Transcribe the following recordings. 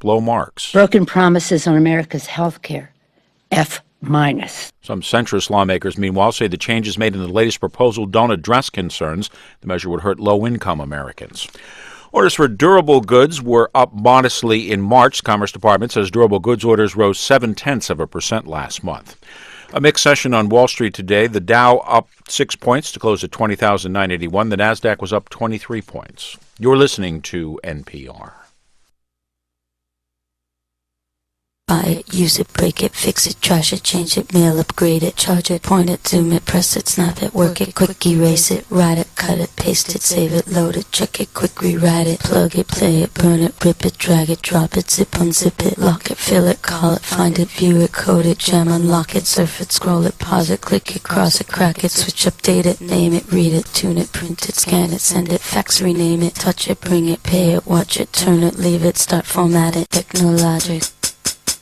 low marks. Broken promises on America's health care, F-. Some centrist lawmakers, meanwhile, say the changes made in the latest proposal don't address concerns. The measure would hurt low-income Americans. Orders for durable goods were up modestly in March. The Commerce Department says durable goods orders rose 0.7% last month. A mixed session on Wall Street today. The Dow up 6 points to close at 20,981. The Nasdaq was up 23 points. You're listening to NPR. Buy it, use it, break it, fix it, trash it, change it, mail, upgrade it, charge it, point it, zoom it, press it, snap it, work it, quick erase it, write it, cut it, paste it, save it, load it, check it, quick rewrite it, plug it, play it, burn it, rip it, drag it, drop it, zip, unzip it, lock it, fill it, call it, find it, view it, code it, jam, unlock it, surf it, scroll it, pause it, click it, cross it, crack it, switch, update it, name it, read it, tune it, print it, scan it, send it, fax, rename it, touch it, bring it, pay it, watch it, turn it, leave it, start, format it,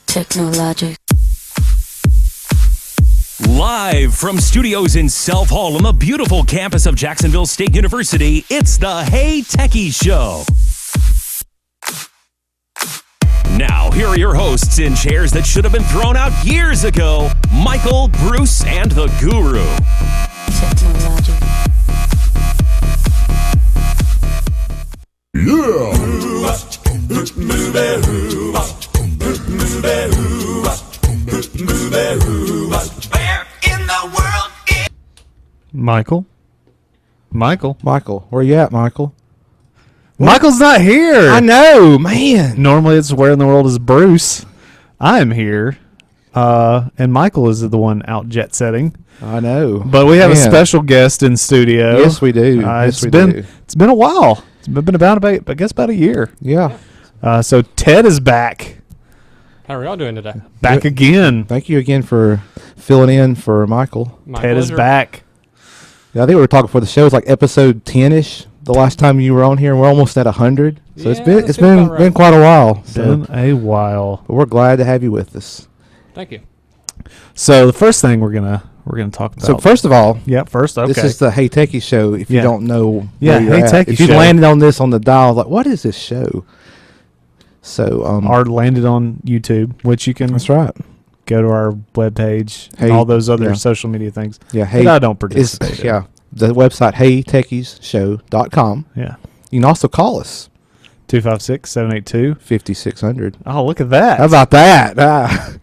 Technologic. Live from studios in Self Hall on the beautiful campus of Jacksonville State University, it's the Hey Techies Show. Now, here are your hosts in chairs that should have been thrown out years ago, Michael, Bruce, and the Guru. Michael, where you at, Michael? Michael's not here. I know, man. Normally it's where in the world is Bruce. I am here, and Michael is the one out jet setting. I know, but we have a special guest in studio. Yes, we do. It's been a while. It's been about I guess about a year. Yeah. So Ted is back. How are y'all doing today? Back again. Thank you again for filling in for Michael. Ted is back. Yeah, I think we were talking before the show. It was like episode 10-ish the last time you were on here. We're almost at 100. So it's been quite a while. Been a while. But we're glad to have you with us. Thank you. So the first thing we're gonna talk about. So first of all, okay. This is the Hey Techie Show. If you don't know, Hey Techie if you landed on this on the dial, like what is this show? So or landed on YouTube, which you can. That's right. Go to our webpage and all those other social media things. Yeah, but I don't participate. Yeah, the website HeyTechiesShow.com. Yeah, you can also call us 256-782-5600. Oh, look at that! How about that?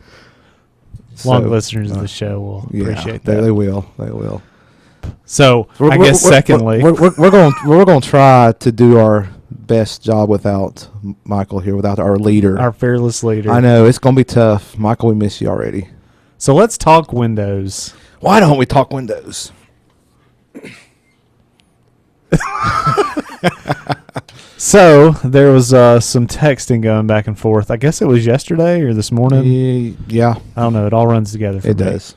Long listeners of the show will appreciate that. They will. They will. So I guess secondly, we're going to try to do our best job without Michael here, without our leader, our fearless leader. I know it's going to be tough. Michael, we miss you already. So let's talk Windows. Why don't we talk Windows? So there was some texting going back and forth. I guess it was yesterday or this morning. Yeah. I don't know. It all runs together for me. It does.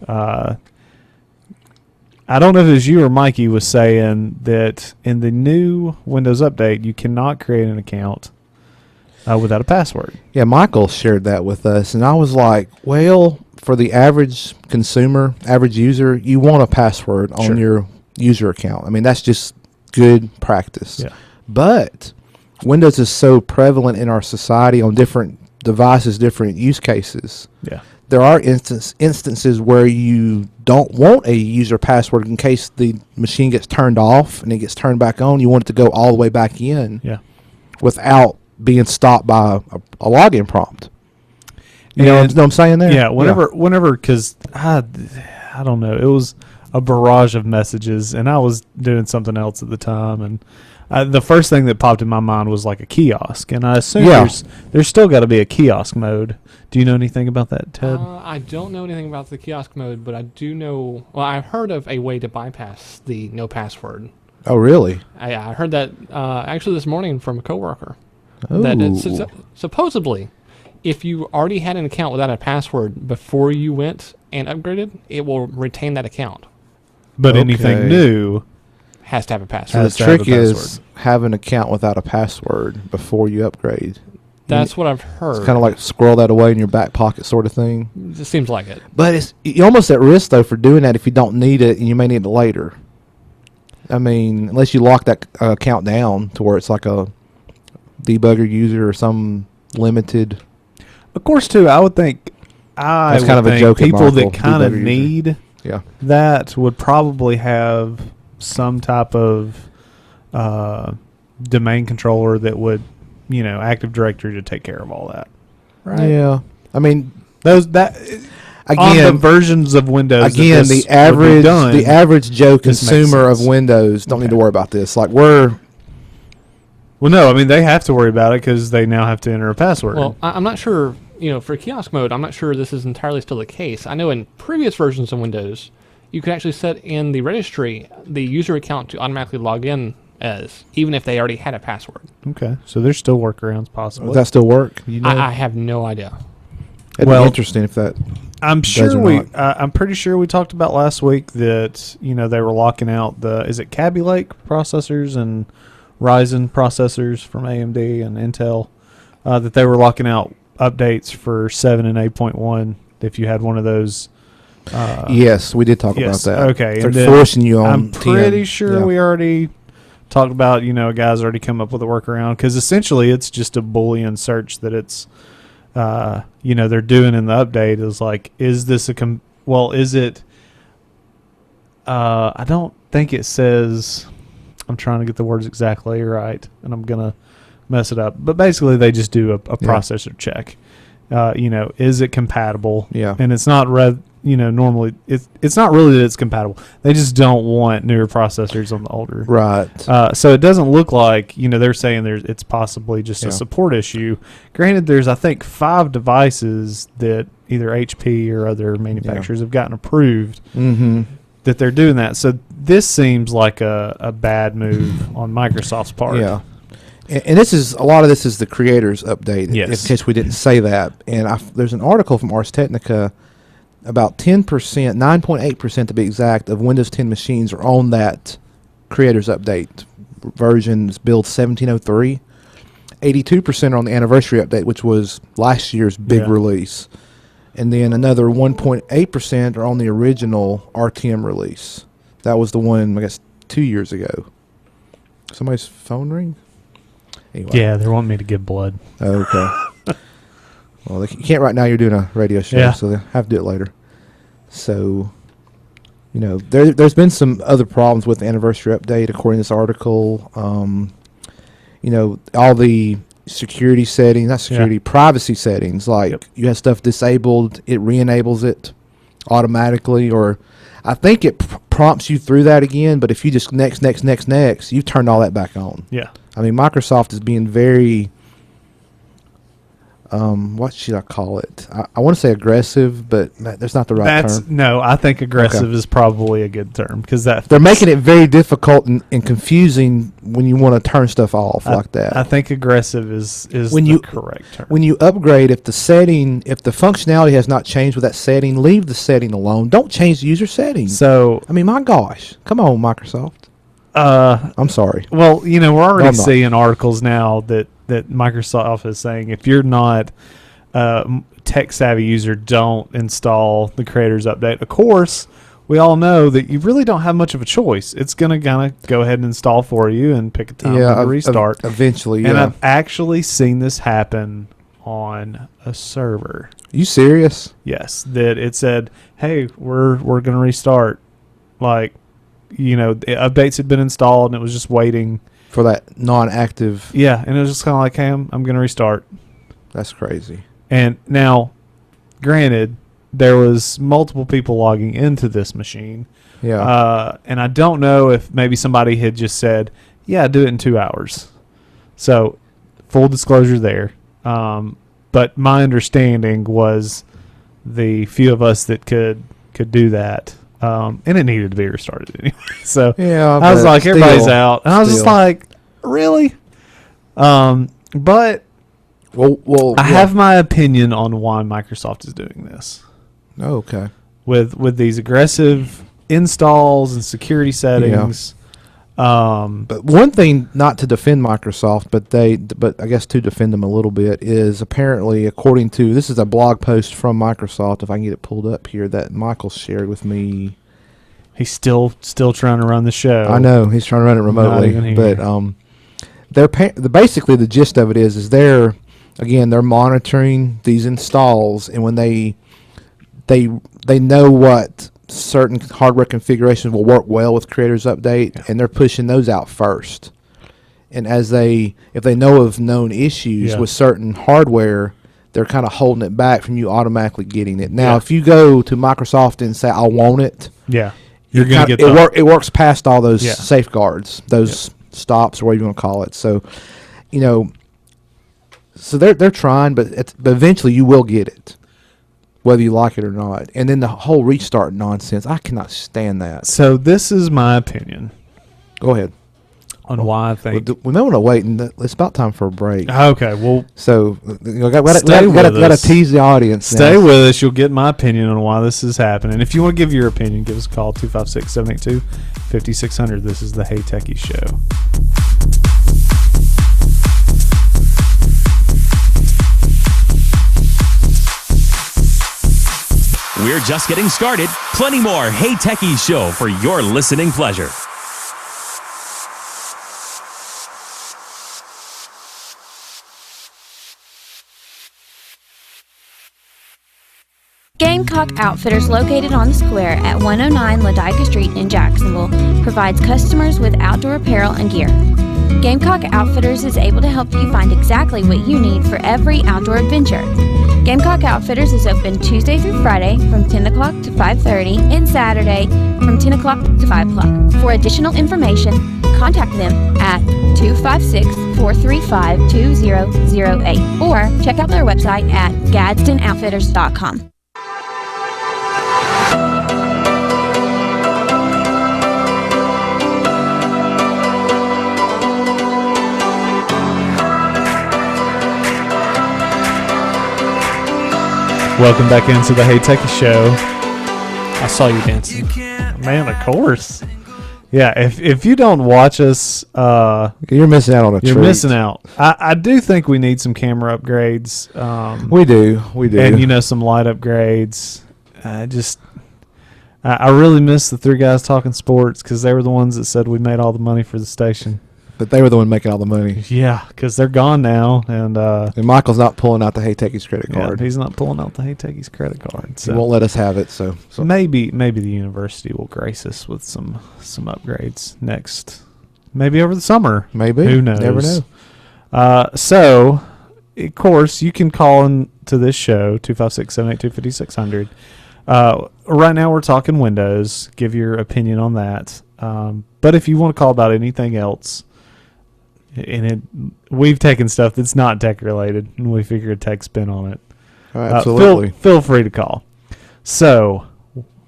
I don't know if it was you or Mikey was saying that in the new Windows update, you cannot create an account without a password. Yeah, Michael shared that with us, and I was like, well, for the average consumer, average user, you want a password on your user account. I mean, that's just good practice. Yeah. But Windows is so prevalent in our society on different devices, different use cases. Yeah. There are instances where you don't want a user password in case the machine gets turned off and it gets turned back on. You want it to go all the way back in without being stopped by a login prompt. You know what I'm saying there? Yeah, whenever, because I don't know, it was a barrage of messages, and I was doing something else at the time, and the first thing that popped in my mind was like a kiosk, and I assume there's still got to be a kiosk mode. Do you know anything about that, Ted? I don't know anything about the kiosk mode, but I do know. Well, I've heard of a way to bypass the no password. Oh, really? I heard that actually this morning from a coworker. Oh. That supposedly, if you already had an account without a password before you went and upgraded, it will retain that account. But anything new has to have a password. The trick is have an account without a password before you upgrade. That's what I've heard. It's kind of like squirrel that away in your back pocket sort of thing. It seems like it. But you're almost at risk, though, for doing that if you don't need it, and you may need it later. I mean, unless you lock that account down to where it's like a debugger user or some limited. Of course, too, I would think. I That's would kind of a think joke at people Michael, that kind of debugger user. need Yeah. that would probably have some type of domain controller that would, Active Directory to take care of all that. Right. Yeah. I mean, Those that on the again, versions of Windows. again, that this the average would be done, the average Joe this makes consumer of sense. Windows don't need to Okay. worry about this. Like we're Well, no, I mean they have to worry about it because they now have to enter a password. Well, I'm not sure, for kiosk mode, I'm not sure this is entirely still the case. I know in previous versions of Windows, you could actually set in the registry the user account to automatically log in as, even if they already had a password. Okay, so there's still workarounds possible. does that still work? You know, I have no idea. it'd well, be interesting if that. I'm does sure or I'm pretty sure we talked about last week that they were locking out is it Kaby Lake processors and Ryzen processors from AMD and Intel that they were locking out updates for 7 and 8.1 if you had one of those. Yes, we did talk Yes, about that. okay, They're and then forcing you on. I'm pretty 10. sure Yeah. we already talked about, a guy's already come up with a workaround because essentially it's just a Boolean search that it's, they're doing in the update is like, is this is it, I don't think it says, I'm trying to get the words exactly right and I'm going to mess it up, but basically they just do a processor check. Is it compatible? Yeah. And it's not normally it's not really that it's compatible. They just don't want newer processors on the older. Right. So it doesn't look like, they're saying it's possibly just a support issue. Granted, there's, I think, 5 devices that either HP or other manufacturers have gotten approved that they're doing that. So this seems like a bad move on Microsoft's part. Yeah. And this is a lot of this is the creators update. Yes. In case we didn't say that, and there's an article from Ars Technica about 10%, 9.8% to be exact, of Windows 10 machines are on that creators update versions build 1703. 82% are on the anniversary update, which was last year's big release, and then another 1.8% are on the original RTM release. That was the one, I guess, 2 years ago. Somebody's phone ring. Anyway. Yeah, they want me to give blood. Okay. Well, you can't right now. You're doing a radio show, so they have to do it later. So, there's been some other problems with the anniversary update, according to this article. All the security settings, not security, privacy settings, like you have stuff disabled, it re-enables it automatically, or I think it prompts you through that again, but if you just next, you've turned all that back on. Yeah. I mean, Microsoft is being very, what should I call it? I want to say aggressive, but that's not the right term. No, I think aggressive is probably a good term because They're making it very difficult and confusing when you want to turn stuff off like that. I think aggressive is When the correct term. When you upgrade, if the functionality has not changed with that setting, leave the setting alone. Don't change the user settings. So, I mean, my gosh. Come on, Microsoft. I'm sorry. Well, we're already I'm not. seeing articles now that Microsoft is saying if you're not a tech-savvy user, don't install the Creators Update. Of course, we all know that you really don't have much of a choice. It's going to kind of go ahead and install for you and pick a time to restart. Eventually, yeah. And I've actually seen this happen on a server. You serious? Yes, that it said, "Hey, we're going to restart." Like, the updates had been installed and it was just waiting For that non-active. Yeah, and it was just kind of like, "Hey, I'm going to restart." That's crazy. And now, granted, there was multiple people logging into this machine. Yeah. And I don't know if maybe somebody had just said, "Yeah, do it in 2 hours." So, full disclosure there. But my understanding was the few of us that could do that, and it needed to be restarted anyway. So Yeah, I was but like, everybody's still- out, and I was just still. like, really? But well, I have my opinion on why Microsoft is doing this Oh, okay. with these aggressive installs and security settings. But one thing, not to defend Microsoft, but I guess to defend them a little bit, is apparently, according to, this is a blog post from Microsoft, if I can get it pulled up here, that Michael shared with me. He's still trying to run the show. I know he's trying to run it remotely, even here. but basically the gist of it is they're again, they're monitoring these installs, and when they know what certain hardware configurations will work well with Creators Update, and they're pushing those out first. And if they know of known issues with certain hardware, they're kind of holding it back from you automatically getting it. Now, if you go to Microsoft and say, I want it, you're going to get it works past all those safeguards, those stops, or whatever you want to call it. So, so they're trying, but eventually you will get it, whether you like it or not. And then the whole restart nonsense, I cannot stand that. So this is my opinion. Go ahead. On why I think we may want to wait, and it's about time for a break. Okay, well, so gotta tease the audience. Stay with us. You'll get my opinion on why this is happening. If you want to give your opinion, give us a call 256-782-5600. This is the Hey Techies Show. We're just getting started. Plenty more Hey Techies Show for your listening pleasure. Gamecock Outfitters, located on the square at 109 Ladica Street in Jacksonville, provides customers with outdoor apparel and gear. Gamecock Outfitters is able to help you find exactly what you need for every outdoor adventure. Gamecock Outfitters is open Tuesday through Friday from 10 o'clock to 5:30 and Saturday from 10 o'clock to 5 o'clock. For additional information, contact them at 256-435-2008 or check out their website at GadsdenOutfitters.com. Welcome back into the Hey Techies Show. I saw you dancing. Man, of course. Yeah, if you don't watch us, you're missing out on a treat. You're missing out. I do think we need some camera upgrades. We do. And, some light upgrades. I really miss the three guys talking sports because they were the ones that said we made all the money for the station. But they were the one making all the money. Yeah, because they're gone now, and Michael's not pulling out the Hey Techies credit card. He's not pulling out the Hey Techies credit card. So he won't let us have it. So maybe the university will grace us with some upgrades next, maybe over the summer. Maybe, who knows? Never know. So, of course, you can call into this show 256-782-5600. Right now, we're talking Windows. Give your opinion on that. But if you want to call about anything else. We've taken stuff that's not tech related, and we figure a tech spin on it. Absolutely. Feel free to call. So,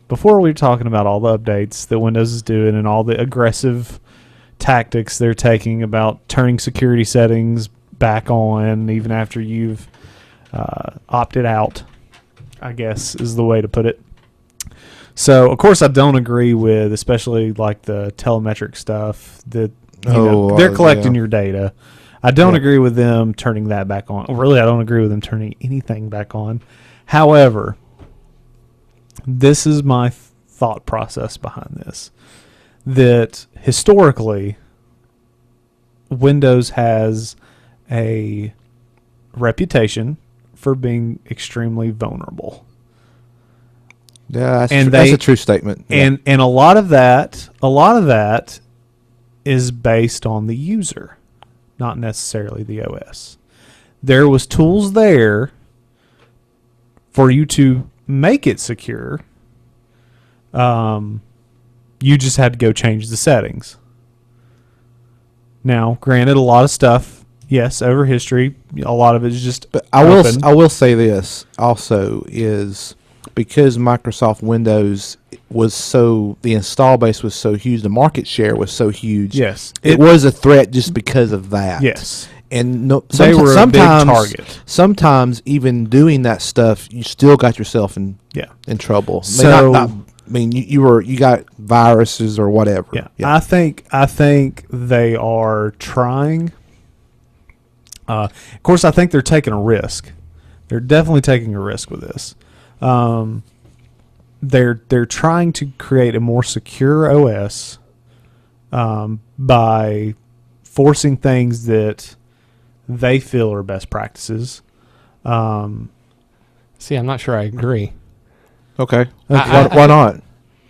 before we were talking about all the updates that Windows is doing and all the aggressive tactics they're taking about turning security settings back on, even after you've opted out, I guess is the way to put it. So, of course, I don't agree with, especially like the telemetric stuff that. They're collecting your data. I don't agree with them turning that back on. Really, I don't agree with them turning anything back on. However, this is my thought process behind this. That historically, Windows has a reputation for being extremely vulnerable. Yeah, that's a true statement. And a lot of that is based on the user, not necessarily the OS. There was tools there for you to make it secure. You just had to go change the settings. Now, granted, a lot of stuff, yes, over history, a lot of it is just. But I will say this also is. Because Microsoft Windows the install base was so huge, the market share was so huge. Yes, it was a threat just because of that. Yes, and they were a big target. Sometimes even doing that stuff, you still got yourself in trouble. So you got viruses or whatever. Yeah. I think they are trying. Of course, I think they're taking a risk. They're definitely taking a risk with this. They're trying to create a more secure OS by forcing things that they feel are best practices. See, I'm not sure I agree. Okay. I- Why not?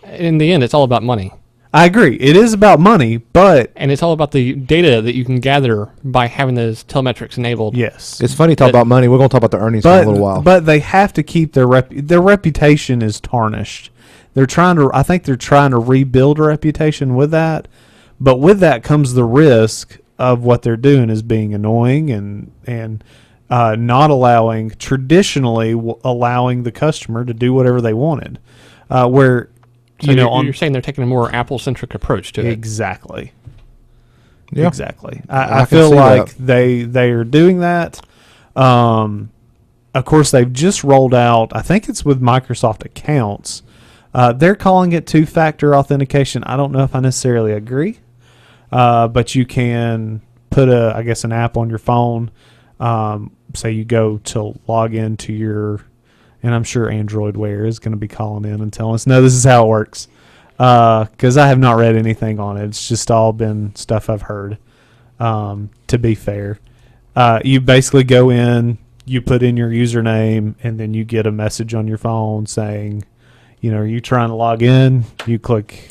In the end, it's all about money. I agree. It is about money, but And it's all about the data that you can gather by having those telemetrics enabled. yes. It's funny to talk about money. We're going to talk about the earnings in a little while. But they have to keep their reputation is tarnished. I think they're trying to rebuild a reputation with that. But with that comes the risk of what they're doing is being annoying and not allowing the customer to do whatever they wanted. Where So you're saying they're taking a more Apple-centric approach to it. exactly. Yeah. Exactly. I I can feel see like that. they are doing that. Of course, they've just rolled out, I think it's with Microsoft accounts. They're calling it two-factor authentication. I don't know if I necessarily agree, but you can put an app on your phone. Say you go to log into your, and I'm sure Android Wear is going to be calling in and telling us, no, this is how it works. Because I have not read anything on it. It's just all been stuff I've heard. To be fair, you basically go in, you put in your username, and then you get a message on your phone saying, are you trying to log in? You click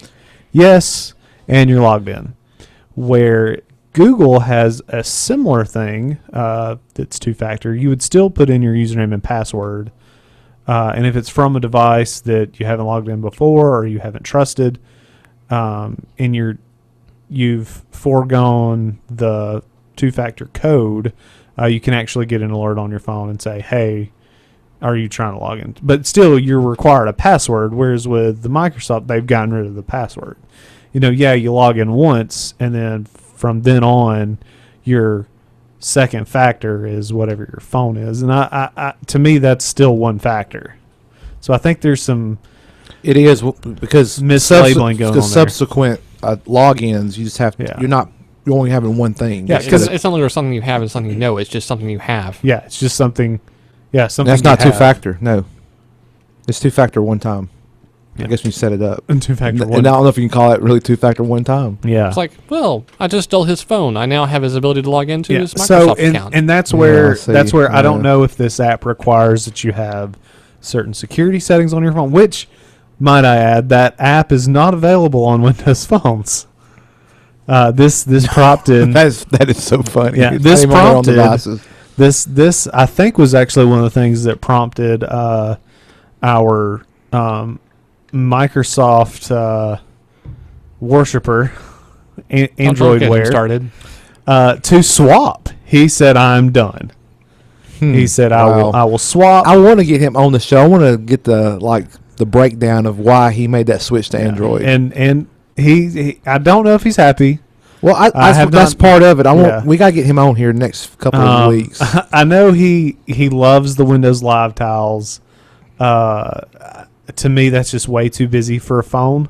yes, and you're logged in. Where Google has a similar thing that's two-factor. You would still put in your username and password. And if it's from a device that you haven't logged in before or you haven't trusted, and you've foregone the two-factor code, you can actually get an alert on your phone and say, hey, are you trying to log in? But still, you're required a password, whereas with the Microsoft, they've gotten rid of the password. You log in once, and then from then on, your second factor is whatever your phone is. And I to me, that's still one factor. So I think there's some It is because mislabeling going on there. Subsequent logins, you just have you're only having one thing. Yeah, Because it's no longer something you have and something you know. It's just something you have. Yeah, it's just something. Yeah, something. That's not you have. two-factor. No, it's two-factor one time. I guess when you set it up. And two-factor And one. I don't know if you can call it really two-factor one time. Yeah. It's like, well, I just stole his phone. I now have his ability to log into his Microsoft So account. and that's where I don't Yeah. know if this app requires that you have certain security settings on your phone. Which, might I add, that app is not available on Windows phones. This prompted that is so funny. Yeah, It's this not even on prompted devices. this I think was actually one of the things that prompted our Microsoft worshiper Android Don't get him Wear started. To swap. He said, "I'm done." He said, Wow. I will swap." I want to get him on the show. I want to get the breakdown of why he made that switch to Android. And he I don't know if he's happy. Well, that's not- part of it. Yeah. We got to get him on here next couple of weeks. I know he loves the Windows Live tiles. To me, that's just way too busy for a phone.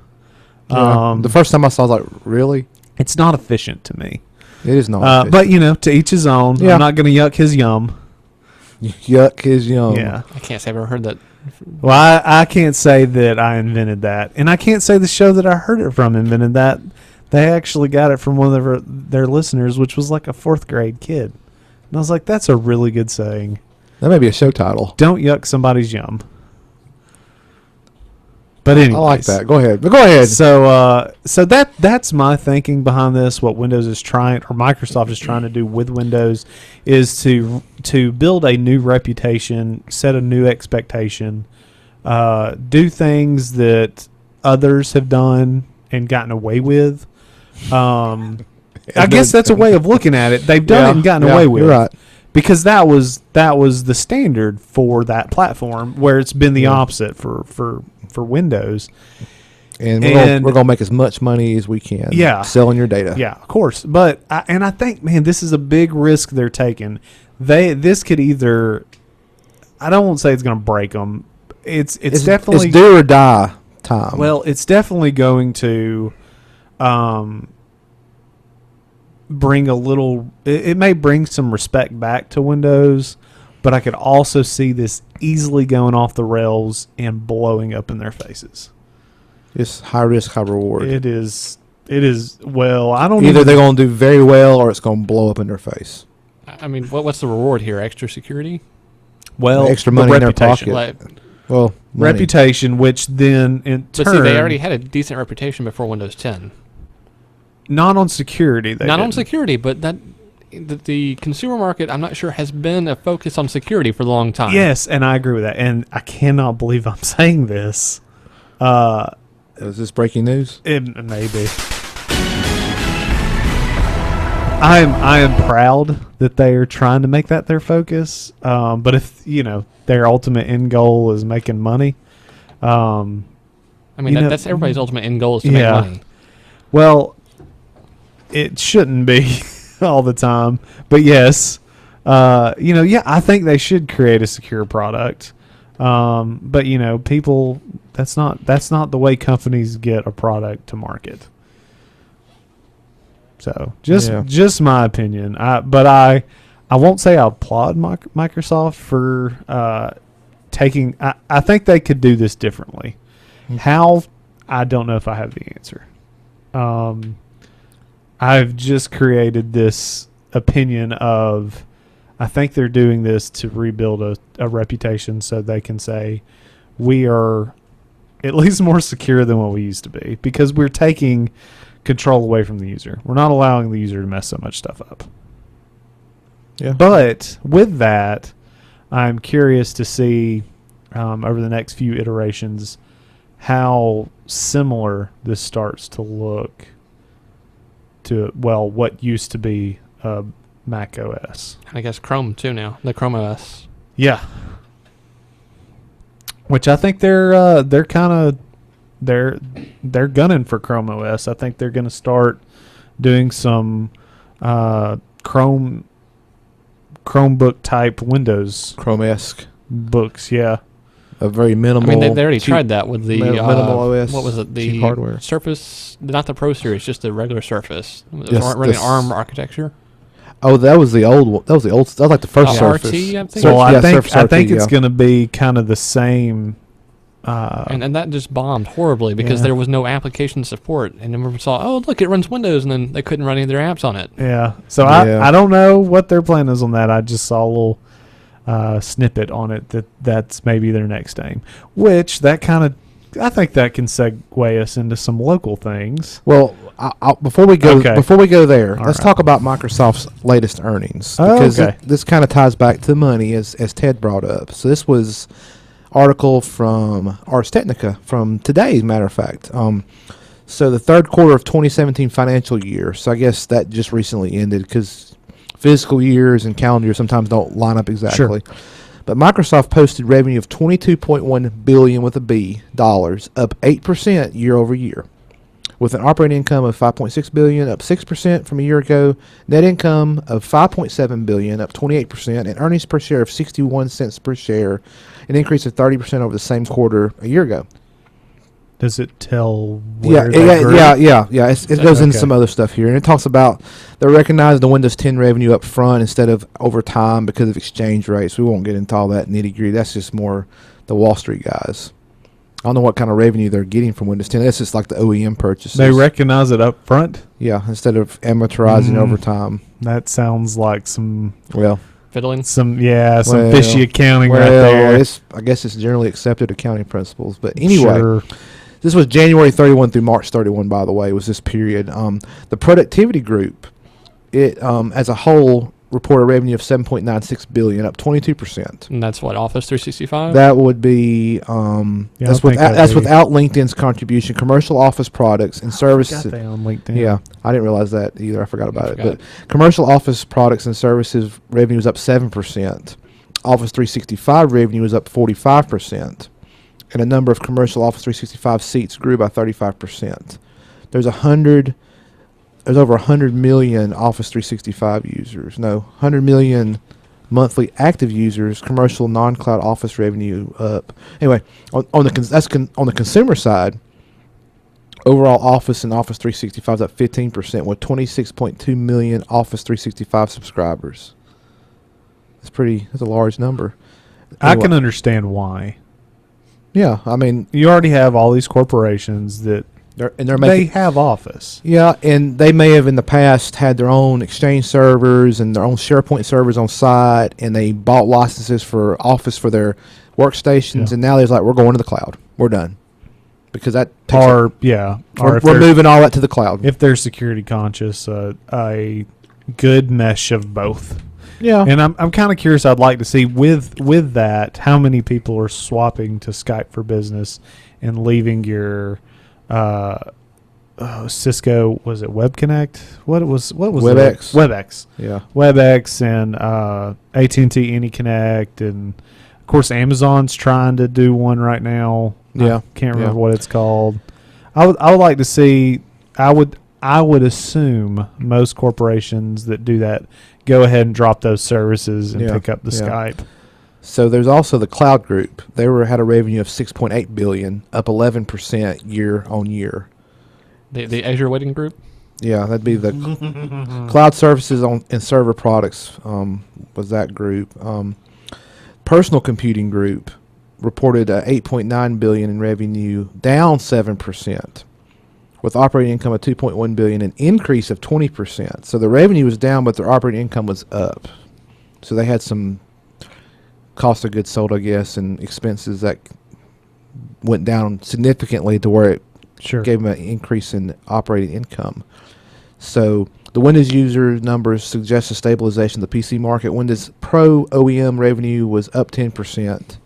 Yeah. The first time I saw, I was like, really? It's not efficient to me. It is not. But to each his own. Yeah. I'm not going to yuck his yum. Yuck his yum. Yeah. I can't say I've ever heard that. Well, I can't say that I invented that, and I can't say the show that I heard it from invented that. They actually got it from one of their listeners, which was like a 4th grade kid. And I was like, that's a really good saying. That may be a show title. Don't yuck somebody's yum. But anyways, I like that. Go ahead. But go ahead. So that's my thinking behind this. What Windows is trying, or Microsoft is trying to do with Windows, is to build a new reputation, set a new expectation, do things that others have done and gotten away with. I guess that's a way of looking at it. They've done it and gotten away with You're it. right. Because that was the standard for that platform, where it's been the opposite for Windows. And we're going to make as much money as we can. Yeah. Selling your data. Yeah, of course. But I think, man, this is a big risk they're taking. This could either, I don't want to say it's going to break them. It's definitely it's do or die time. Well, it's definitely going to bring a little. It may bring some respect back to Windows, but I could also see this easily going off the rails and blowing up in their faces. It's high risk, high reward. It is. Well, I don't. Either they're going to do very well or it's going to blow up in their face. I mean, what's the reward here? Extra security? Well, extra the money in their reputation. pocket. Like, Well, money. Reputation, which then in but turn, see, they already had a decent reputation before Windows 10. not on security. Not on security, but the consumer market, I'm not sure, has been a focus on security for a long time. Yes, and I agree with that. And I cannot believe I'm saying this. Is this breaking news? It may be. I am proud that they are trying to make that their focus. But if their ultimate end goal is making money, I mean that's everybody's ultimate end goal is to make money. Well, it shouldn't be all the time, but yes, I think they should create a secure product. But people, that's not the way companies get a product to market. So just my opinion. But I won't say I applaud Microsoft for taking. I think they could do this differently. Mm-hmm. How? I don't know if I have the answer. I've just created this opinion of. I think they're doing this to rebuild a reputation so they can say we are at least more secure than what we used to be, because we're taking control away from the user. We're not allowing the user to mess so much stuff up. Yeah. But with that, I'm curious to see over the next few iterations how similar this starts to look to, what used to be Mac OS. I guess Chrome too now. The Chrome OS. Yeah. Which I think they're gunning for Chrome OS. I think they're going to start doing some Chromebook type Windows Chrome-esque books. Yeah. A very minimal. I mean, they already tried that with the minimal OS. What was it? The hardware. Surface, not the Pro Series, just the regular Surface. Yes, running ARM architecture. Oh, that was the old one. That was like the first Surface. RT, I think. So I think Surface RT, it's going to be kind of the same. And that just bombed horribly because there was no application support, and everyone saw, oh look, it runs Windows, and then they couldn't run any of their apps on it. Yeah. So I don't know what their plan is on that. I just saw a little snippet on it that's maybe their next aim, which I think that can segue us into some local things. Well, before we go there, let's right. talk about Microsoft's latest earnings, because this kind of ties back to money, as Ted brought up. So this was article from Ars Technica from today, as a matter of fact. So the third quarter of 2017 financial year. So I guess that just recently ended, because fiscal years and calendar years sometimes don't line up exactly. Sure. But Microsoft posted revenue of $22.1 billion with a B dollars, up 8% year over year, with an operating income of $5.6 billion, up 6% from a year ago, net income of $5.7 billion, up 28%, and earnings per share of 61 cents per share, an increase of 30% over the same quarter a year ago. Does it tell where Yeah. It goes into some other stuff here. And it talks about they recognize the Windows 10 revenue up front instead of over time because of exchange rates. We won't get into all that nitty-gritty. That's just more the Wall Street guys. I don't know what kind of revenue they're getting from Windows 10. That's just like the OEM purchases. They recognize it up front? Yeah, instead of amortizing over time. That sounds like some... Fiddling? Some fishy accounting right there. I guess it's generally accepted accounting principles. But anyway... Sure. This was January 31 through March 31, by the way, was this period. The productivity group, it as a whole, reported revenue of $7.96 billion, up 22%. And that's what, Office 365? That would be that's without LinkedIn's contribution. Commercial Office products and services. Got that on LinkedIn. Yeah, I didn't realize that either. I forgot about it. But commercial Office products and services revenue was up 7%. Office 365 revenue was up 45%. And a number of commercial Office 365 seats grew by 35%. There's over 100 million Office 365 users. 100 million monthly active users. Commercial non-cloud Office revenue up. Anyway, on the consumer side, overall Office and Office 365 is up 15% with 26.2 million Office 365 subscribers. That's a large number. I can understand why. Yeah, I mean... You already have all these corporations that They have Office. Yeah, and they may have in the past had their own Exchange servers and their own SharePoint servers on site, and they bought licenses for Office for their workstations, and now they're like, we're going to the cloud. We're done. Because that takes Or we're moving all that to the cloud. If they're security conscious, a good mesh of both. Yeah. And I'm kind of curious. I'd like to see with that how many people are swapping to Skype for Business and leaving your Cisco, was it Web Connect? What was WebEx. WebEx. Yeah. WebEx and AT&T AnyConnect, and of course Amazon's trying to do one right now. Yeah. I can't remember what it's called. I would like to see. I would assume most corporations that do that go ahead and drop those services and pick up the Skype. So there's also the cloud group. They had a revenue of $6.8 billion, up 11% year on year. The Azure Waiting Group. Yeah, that'd be the cloud services and server products. Was that group? Personal computing group reported $8.9 billion in revenue, down 7%, with operating income of $2.1 billion, an increase of 20%. So the revenue was down, but their operating income was up. So they had some cost of goods sold, I guess, and expenses that went down significantly to where it gave them an increase in operating income. So the Windows user numbers suggest a stabilization of the PC market. Windows Pro OEM revenue was up 10%.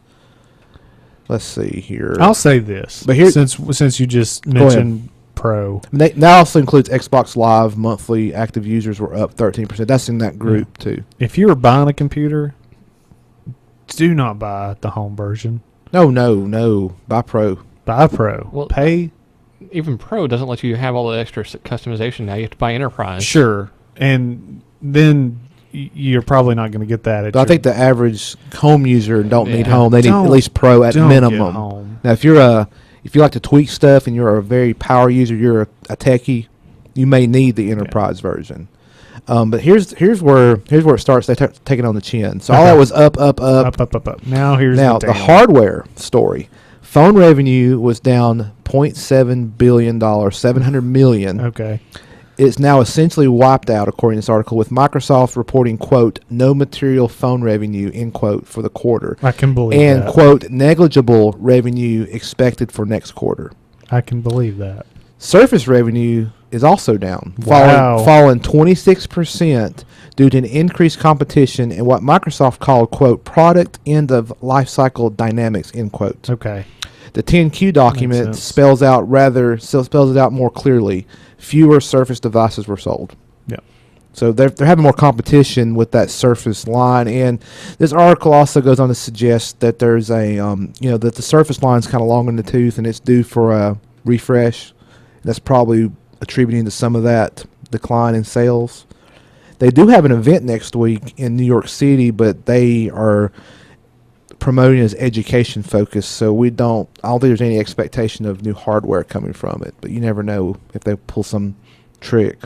Let's see here. I'll say this, but here, since you just mentioned Pro, that also includes Xbox Live monthly active users were up 13%. That's in that group too. If you were buying a computer, do not buy the home version. No. Buy Pro. Buy Pro. Well, pay. Even Pro doesn't let you have all the extra customization now. You have to buy Enterprise. Sure, and then you're probably not going to get that. But I think the average home user don't need home. They need at least Pro at minimum. Now, if you like to tweak stuff and you're a very power user, you're a techie, you may need the enterprise version. But here's where it starts. They taking on the chin. So all that was up. Now the hardware story. Phone revenue was down $0.7 billion, $700 million. Okay. It's now essentially wiped out, according to this article, with Microsoft reporting, quote, no material phone revenue, end quote, for the quarter. I can believe that. And, quote, negligible revenue expected for next quarter. I can believe that. Surface revenue is also down, wow. falling 26% due to an increased competition in what Microsoft called, quote, product end of life cycle dynamics, end quote. Okay. The 10Q document spells it out more clearly. Fewer Surface devices were sold. Yeah. So they're having more competition with that Surface line, and this article also goes on to suggest that there's a that the Surface line's kind of long in the tooth and it's due for a refresh. That's probably attributing to some of that decline in sales. They do have an event next week in New York City, but they are promoting as education focused, so I don't think there's any expectation of new hardware coming from it, but you never know if they pull some trick.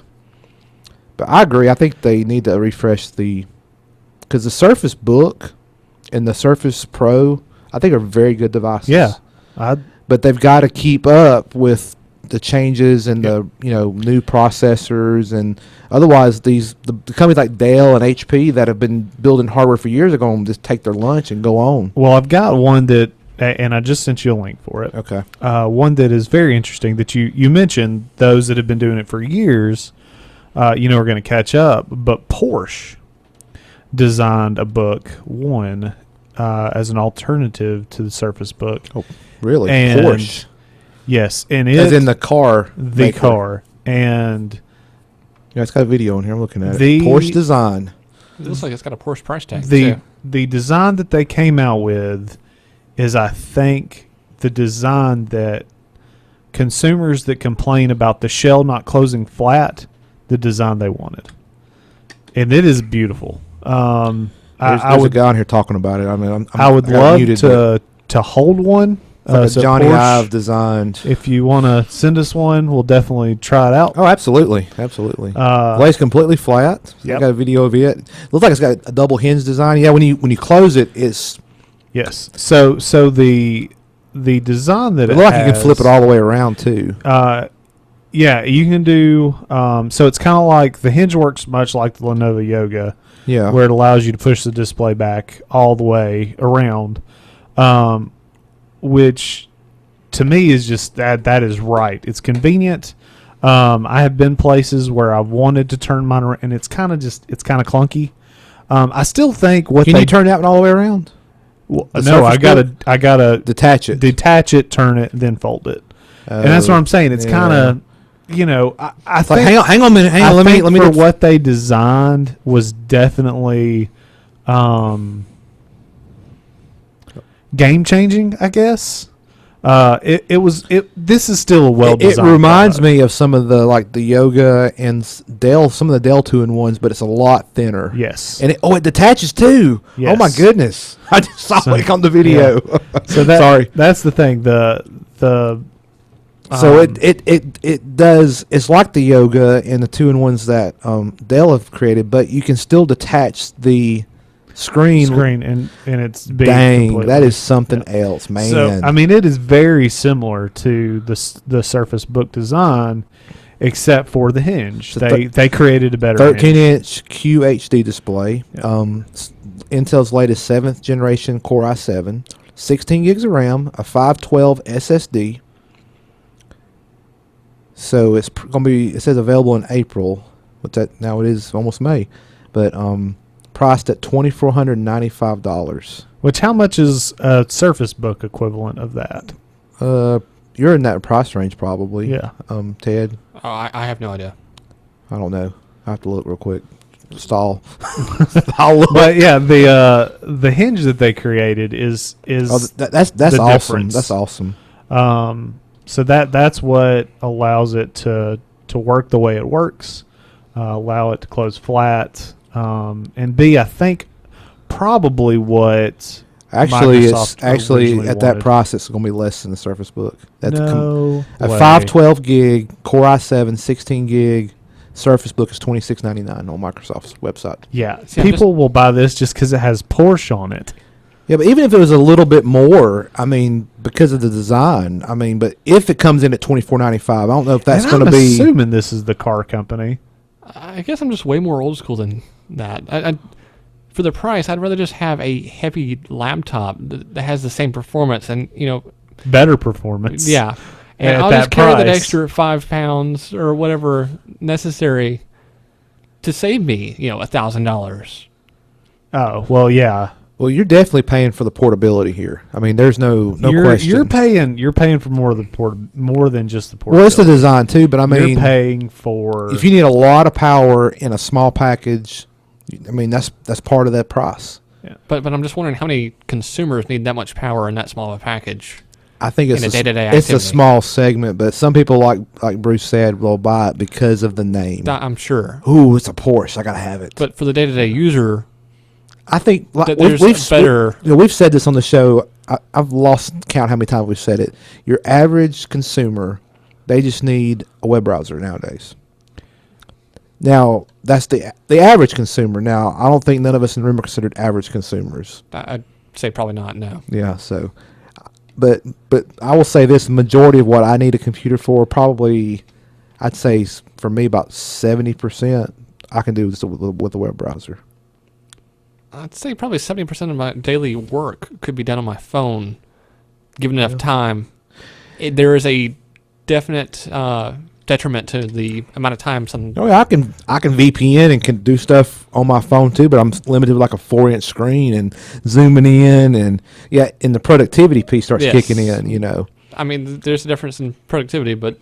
But I agree, I think they need to refresh because the Surface Book and the Surface Pro I think are very good devices. Yeah. But they've got to keep up with the changes and the new processors, and otherwise the companies like Dell and HP that have been building hardware for years are going to just take their lunch and go on. Well, I've got one that, and I just sent you a link for it. Okay. One that is very interesting that you mentioned those that have been doing it for years, are going to catch up. But Porsche designed a book as an alternative to the Surface Book. Oh, really? And Porsche. Yes, and as in the car. The car. And it's got a video in here I'm looking at. Porsche design. It looks like it's got a Porsche price tag. The design that they came out with is, I think, the design that consumers that complain about the shell not closing flat, the design they wanted. And it is beautiful. There's a guy on here talking about it. I mean, I would love to hold one. Like a Johnny Ive designed. If you want to send us one, we'll definitely try it out. Oh, absolutely. Lays completely flat. Yep. I got a video of it. Looks like it's got a double hinge design. Yeah, when you close it, it's yes. So the design that it looks like you can flip it all the way around too. Yeah, you can do. So it's kind of like the hinge works much like the Lenovo Yoga, Yeah. where it allows you to push the display back all the way around, which to me is just that is right. It's convenient. I have been places where I wanted to turn mine around, and it's kind of clunky. I still think what Can they you turn that one all the way around? well, the no, I Surface Book? gotta Detach it. turn it, then fold it, and that's what I'm saying. It's kind of, I It's like, think. hang on a minute. Hang on. Let me for look. what they designed was definitely game changing, I guess. This is still a well It designed. reminds me of some of the Yoga and Dell, some of the Dell 2-in-1s, but it's a lot thinner. Yes. And it detaches too. Yes. Oh my goodness! I just saw it on the video. So Sorry. that's the thing. So it does. It's like the Yoga and the 2-in-1s that Dell have created, but you can still detach the screen. and it's big. Dang, completely. that is something else, man. So I mean, it is very similar to the Surface Book design, except for the hinge. So They created a better 13-inch QHD display. Yeah. Intel's latest 7th generation Core i7, 16 gigs of RAM, a 512 SSD. So it's going to be. It says available in April, but now it is almost May, but priced at $2,495. Which, how much is a Surface Book equivalent of that? You're in that price range probably. Yeah. Ted. Oh, I have no idea. I don't know. I have to look real quick. Stall. I'll look. But yeah, the hinge that they created is that's the awesome. difference. That's awesome. So that's what allows it to work the way it works, allow it to close flat, and B, I think probably what Actually, Microsoft it's originally at that wanted. price, it's going to be less than the Surface Book. That's No a way. 512 gig Core i7, 16 gig. Surface Book is $26.99 on Microsoft's website. Yeah, See, I'm people will buy this just because it has Porsche on it. Yeah, but even if it was a little bit more, I mean, because of the design, I mean, but if it comes in at $24.95, I don't know if that's And going to I'm be. assuming this is the car company. I guess I'm just way more old school than that. For the price, I'd rather just have a heavy laptop that has the same performance and, Better performance. yeah. And At I'll that just carry that price. extra 5 pounds or whatever necessary to save me, $1,000. Oh well, yeah. Well, you're definitely paying for the portability here. I mean, there's no question. You're paying for more than just the portability. Well, it's the design too, but I mean, you're paying for if you need a lot of power in a small package, I mean that's part of that price. But I'm just wondering how many consumers need that much power in that small of a package. I think it's In a day-to-day it's a activity. small segment, but some people like Bruce said will buy it because of the name. I'm sure. Ooh, it's a Porsche. I gotta have it. But for the day-to-day user, I think there's better- we've said this on the show. I've lost count how many times we've said it. Your average consumer, they just need a web browser nowadays. Now that's the average consumer. Now I don't think none of us in the room are considered average consumers. I'd say probably not, no. Yeah. So, but I will say this: the majority of what I need a computer for, probably, I'd say for me about 70%, I can do this with a web browser. I'd say probably 70% of my daily work could be done on my phone, given enough time. There is a definite detriment to the amount of time something. Oh yeah, I can VPN and can do stuff on my phone too, but I'm limited with like a 4-inch screen and zooming in, and and the productivity piece starts Yes. kicking in. I mean, there's a difference in productivity, but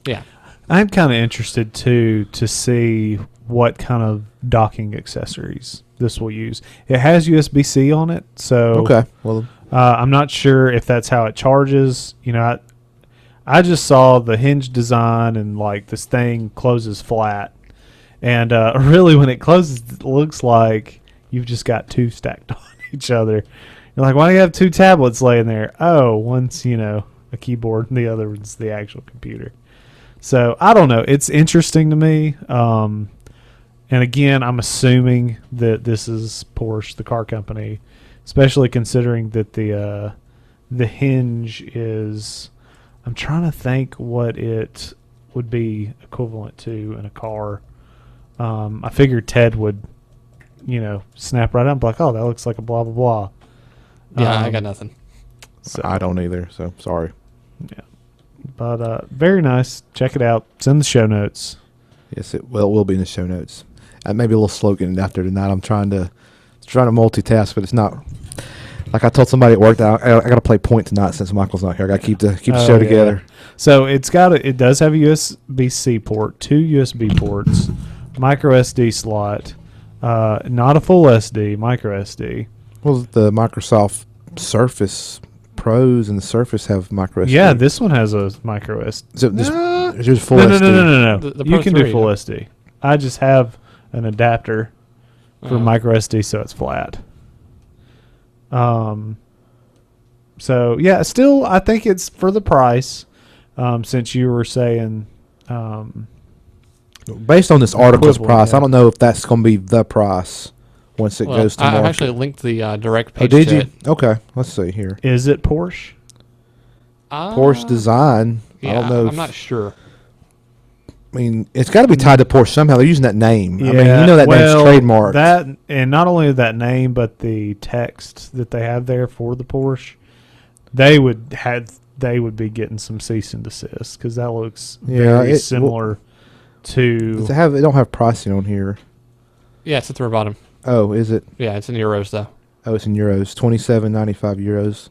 yeah. I'm kind of interested too to see what kind of docking accessories this will use. It has USB-C on it, so Okay, well, I'm not sure if that's how it charges. I just saw the hinge design and like this thing closes flat, and really when it closes, it looks like you've just got two stacked on each other. You're like, why do you have two tablets laying there? Oh, one's a keyboard and the other one's the actual computer. So I don't know. It's interesting to me. And again, I'm assuming that this is Porsche, the car company, especially considering that the hinge is. I'm trying to think what it would be equivalent to in a car. I figured Ted would, snap right out and be like, oh, that looks like a blah, blah, blah. Yeah, I got nothing. So. I don't either, so sorry. Yeah. But very nice. Check it out. It's in the show notes. Yes, it will be in the show notes. I may be a little slow getting it out there tonight. I'm trying to multitask, but it's not. Like I told somebody at work, that I got to play point tonight since Michael's not here. I got to keep the show together. So it does have a USB-C port, 2 USB ports, micro SD slot, not a full SD, micro SD. Well, the Microsoft Surface Pros and the Surface have micro SD. Yeah, this one has a micro SD. So there's full SD. No. The You Pro can 3, do full SD. I just have an adapter for micro SD, so it's flat. So yeah, still I think it's for the price. Since you were saying, based on this article's price, yeah. I don't know if that's going to be the price once it goes to market. I actually linked the direct page. Oh, did to you? it. Okay, let's see here. is it Porsche? Porsche design. Yeah, I don't know. I'm not sure. I mean, it's got to be tied to Porsche somehow. They're using that name. Yeah, I mean, that name's trademarked. That, and not only that name, but the text that they have there for the Porsche, they would be getting some cease and desist because that looks very similar to. They don't have pricing on here. Yeah, it's at the very bottom. Oh, is it? Yeah, it's in euros though. Oh, it's in euros. 27.95 euros.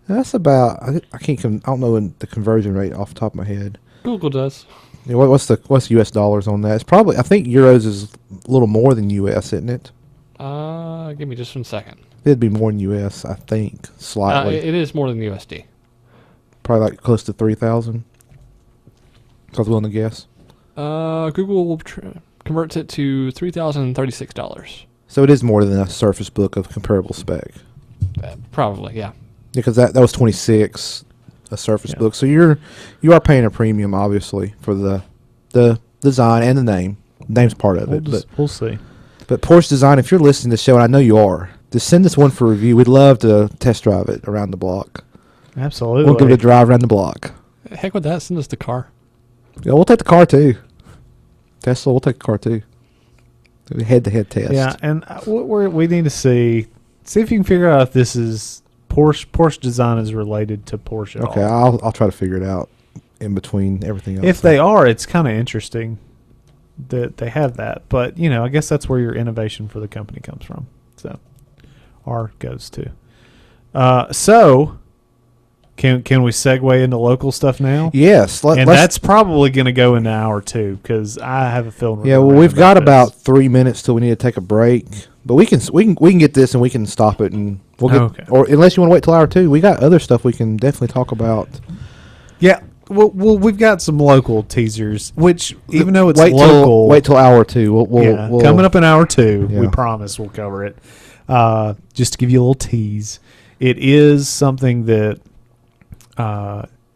That's about. I don't know the conversion rate off the top of my head. Google does. Yeah, what's US dollars on that? It's probably. I think euros is a little more than US, isn't it? Give me just 1 second. It'd be more than US, I think, slightly. It is more than USD. Probably like close to 3,000. I was willing to guess. Google will converts it to $3,036. So it is more than a Surface Book of comparable spec. Probably, yeah. Because that was 26, a Surface Book. So you are paying a premium, obviously, for the design and the name. The name's part of it. We'll see. But Porsche Design, if you're listening to the show, and I know you are, just send us one for review. We'd love to test drive it around the block. Absolutely. We'll give it a drive around the block. Heck with that. Send us the car. Yeah, we'll take the car too. Tesla, we'll take the car too. Head-to-head test. Yeah, and we need to see if you can figure out if this is Porsche Design is related to Porsche. Okay, I'll try to figure it out in between everything else. If they are, it's kind of interesting that they have that. But I guess that's where your innovation for the company comes from. So, goes to. So, can we segue into local stuff now? Yes, that's probably going to go into hour 2 because I have a feeling. Yeah, well, we've got about 3 minutes till we need to take a break, but we can get this and we can stop it and we'll get. Okay. Or unless you want to wait till hour 2, we got other stuff we can definitely talk about. Yeah. Well, we've got some local teasers, which even though it's local, wait till hour 2. We'll coming up in hour 2. Yeah. We promise we'll cover it. Just to give you a little tease, it is something that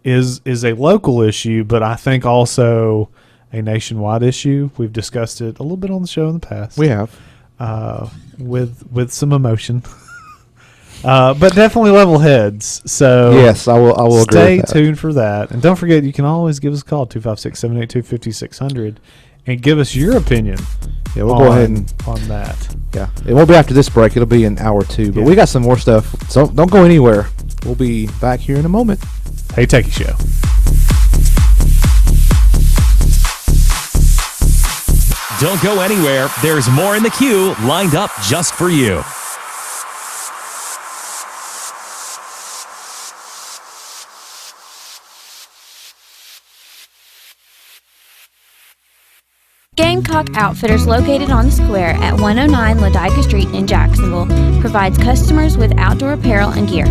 is a local issue, but I think also a nationwide issue. We've discussed it a little bit on the show in the past. We have with some emotion. But definitely level heads. So yes, I will agree with that. Stay tuned for that. And don't forget, you can always give us a call, 256-782-5600, and give us your opinion. Yeah, we'll go ahead on that. Yeah, it won't be after this break. It'll be in hour 2. But we got some more stuff. So don't go anywhere. We'll be back here in a moment. Hey, Techie Show. Don't go anywhere. There's more in the queue lined up just for you. Gamecock Outfitters, located on the square at 109 Ladica Street in Jacksonville, provides customers with outdoor apparel and gear.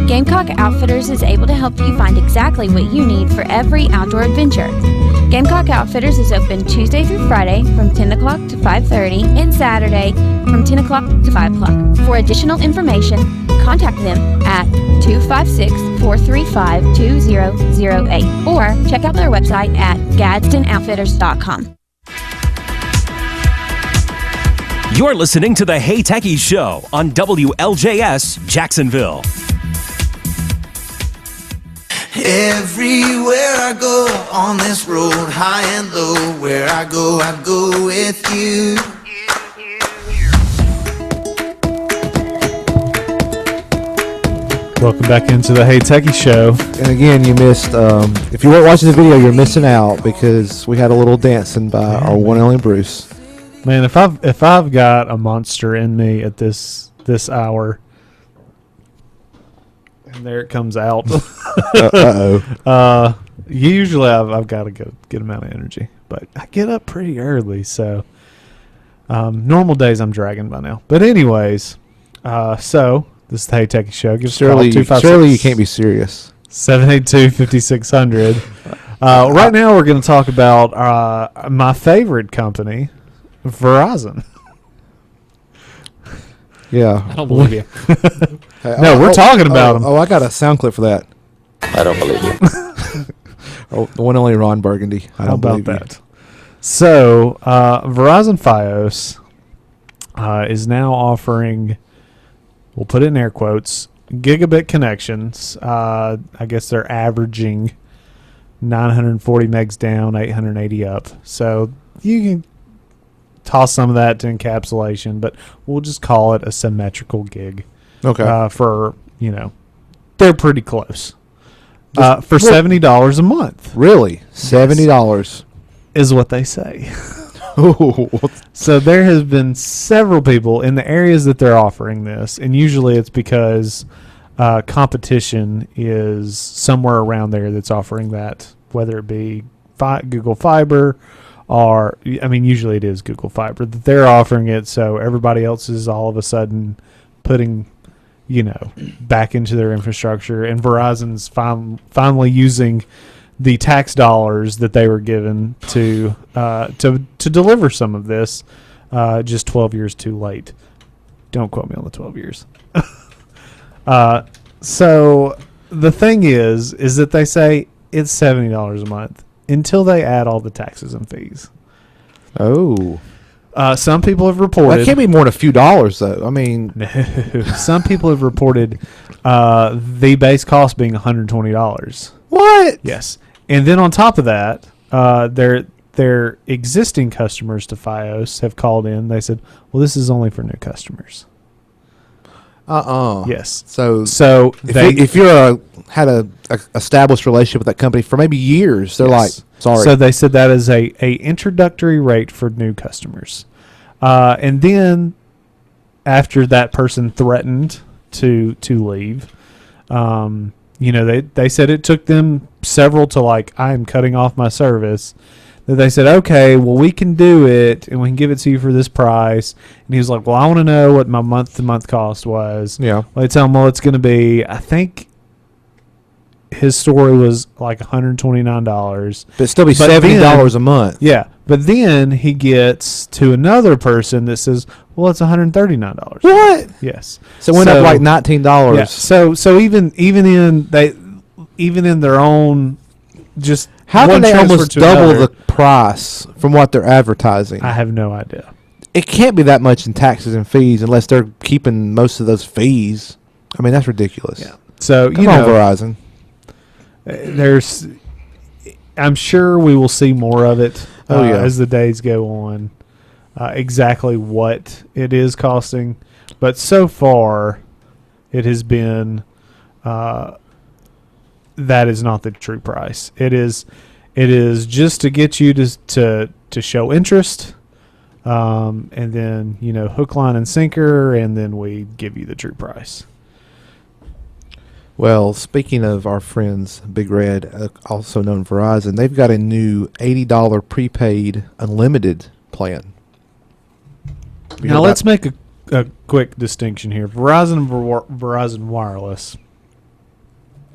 Gamecock Outfitters is able to help you find exactly what you need for every outdoor adventure. Gamecock Outfitters is open Tuesday through Friday from 10 o'clock to 5:30 and Saturday from 10 o'clock to 5 o'clock. For additional information, contact them at 256-435-2008 or check out their website at GadsdenOutfitters.com. You're listening to the Hey Techies Show on WLJS Jacksonville. Everywhere I go on this road, high and low, where I go with you. Welcome back into the Hey Techie Show. And again, you missed. If you weren't watching the video, you're missing out because we had a little dancing by our one and only Bruce. Man, if I've got a monster in me at this hour, and there it comes out. Usually I've got a good amount of energy, but I get up pretty early, so normal days I'm dragging by now. But anyways, so this is the Hey Techie Show. Give us a call, Surely you can't be serious. 782-5600. Right now we're going to talk about my favorite company, Verizon. Yeah. I don't believe you. No, we're talking about them. Oh, I got a sound clip for that. I don't believe you. The one and only Ron Burgundy. How about that? So, Verizon Fios is now offering, we'll put it in air quotes, gigabit connections. I guess they're averaging 940 megs down, 880 up. So you can toss some of that to encapsulation, but we'll just call it a symmetrical gig. Okay. For, they're pretty close. For $70 a month. Really? $70 is what they say. So there has been several people in the areas that they're offering this, and usually it's because competition is somewhere around there that's offering that, whether it be Google Fiber or, usually it is Google Fiber that they're offering it, so everybody else is all of a sudden putting back into their infrastructure, and Verizon's finally using the tax dollars that they were given to deliver some of this, just 12 years too late. Don't quote me on the 12 years. So the thing is that they say it's $70 a month until they add all the taxes and fees. Oh. Some people have reported... That can't be more than a few dollars, though. No. Some people have reported the base cost being $120. What? Yes. And then on top of that, their existing customers to Fios have called in. They said, well, this is only for new customers. Yes. So if you're had a established relationship with that company for maybe years, they're like, sorry. So they said that is a introductory rate for new customers. And then after that person threatened to leave, they said it took them several to I'm cutting off my service. That they said, okay, well, we can do it and we can give it to you for this price. And he was like, well, I want to know what my month-to-month cost was. Yeah. Well, they tell him, well, it's going to be, I think his story was like $129. But it'd still be $70 a month. Yeah. But then he gets to another person that says, well, it's $139. What? Yes. So it went up like $19. Yeah. So even in their own just how can they transfer almost to double another, the price from what they're advertising? I have no idea. It can't be that much in taxes and fees unless they're keeping most of those fees. That's ridiculous. Yeah. So Come on, Verizon. I'm sure we will see more of it as the days go on. Exactly what it is costing, but so far it has been that is not the true price. It is just to get you to show interest, and then hook, line, and sinker, and then we give you the true price. Well, speaking of our friends, Big Red, also known Verizon, they've got a new $80 prepaid unlimited plan. Now let's make a quick distinction here. Verizon and Verizon Wireless.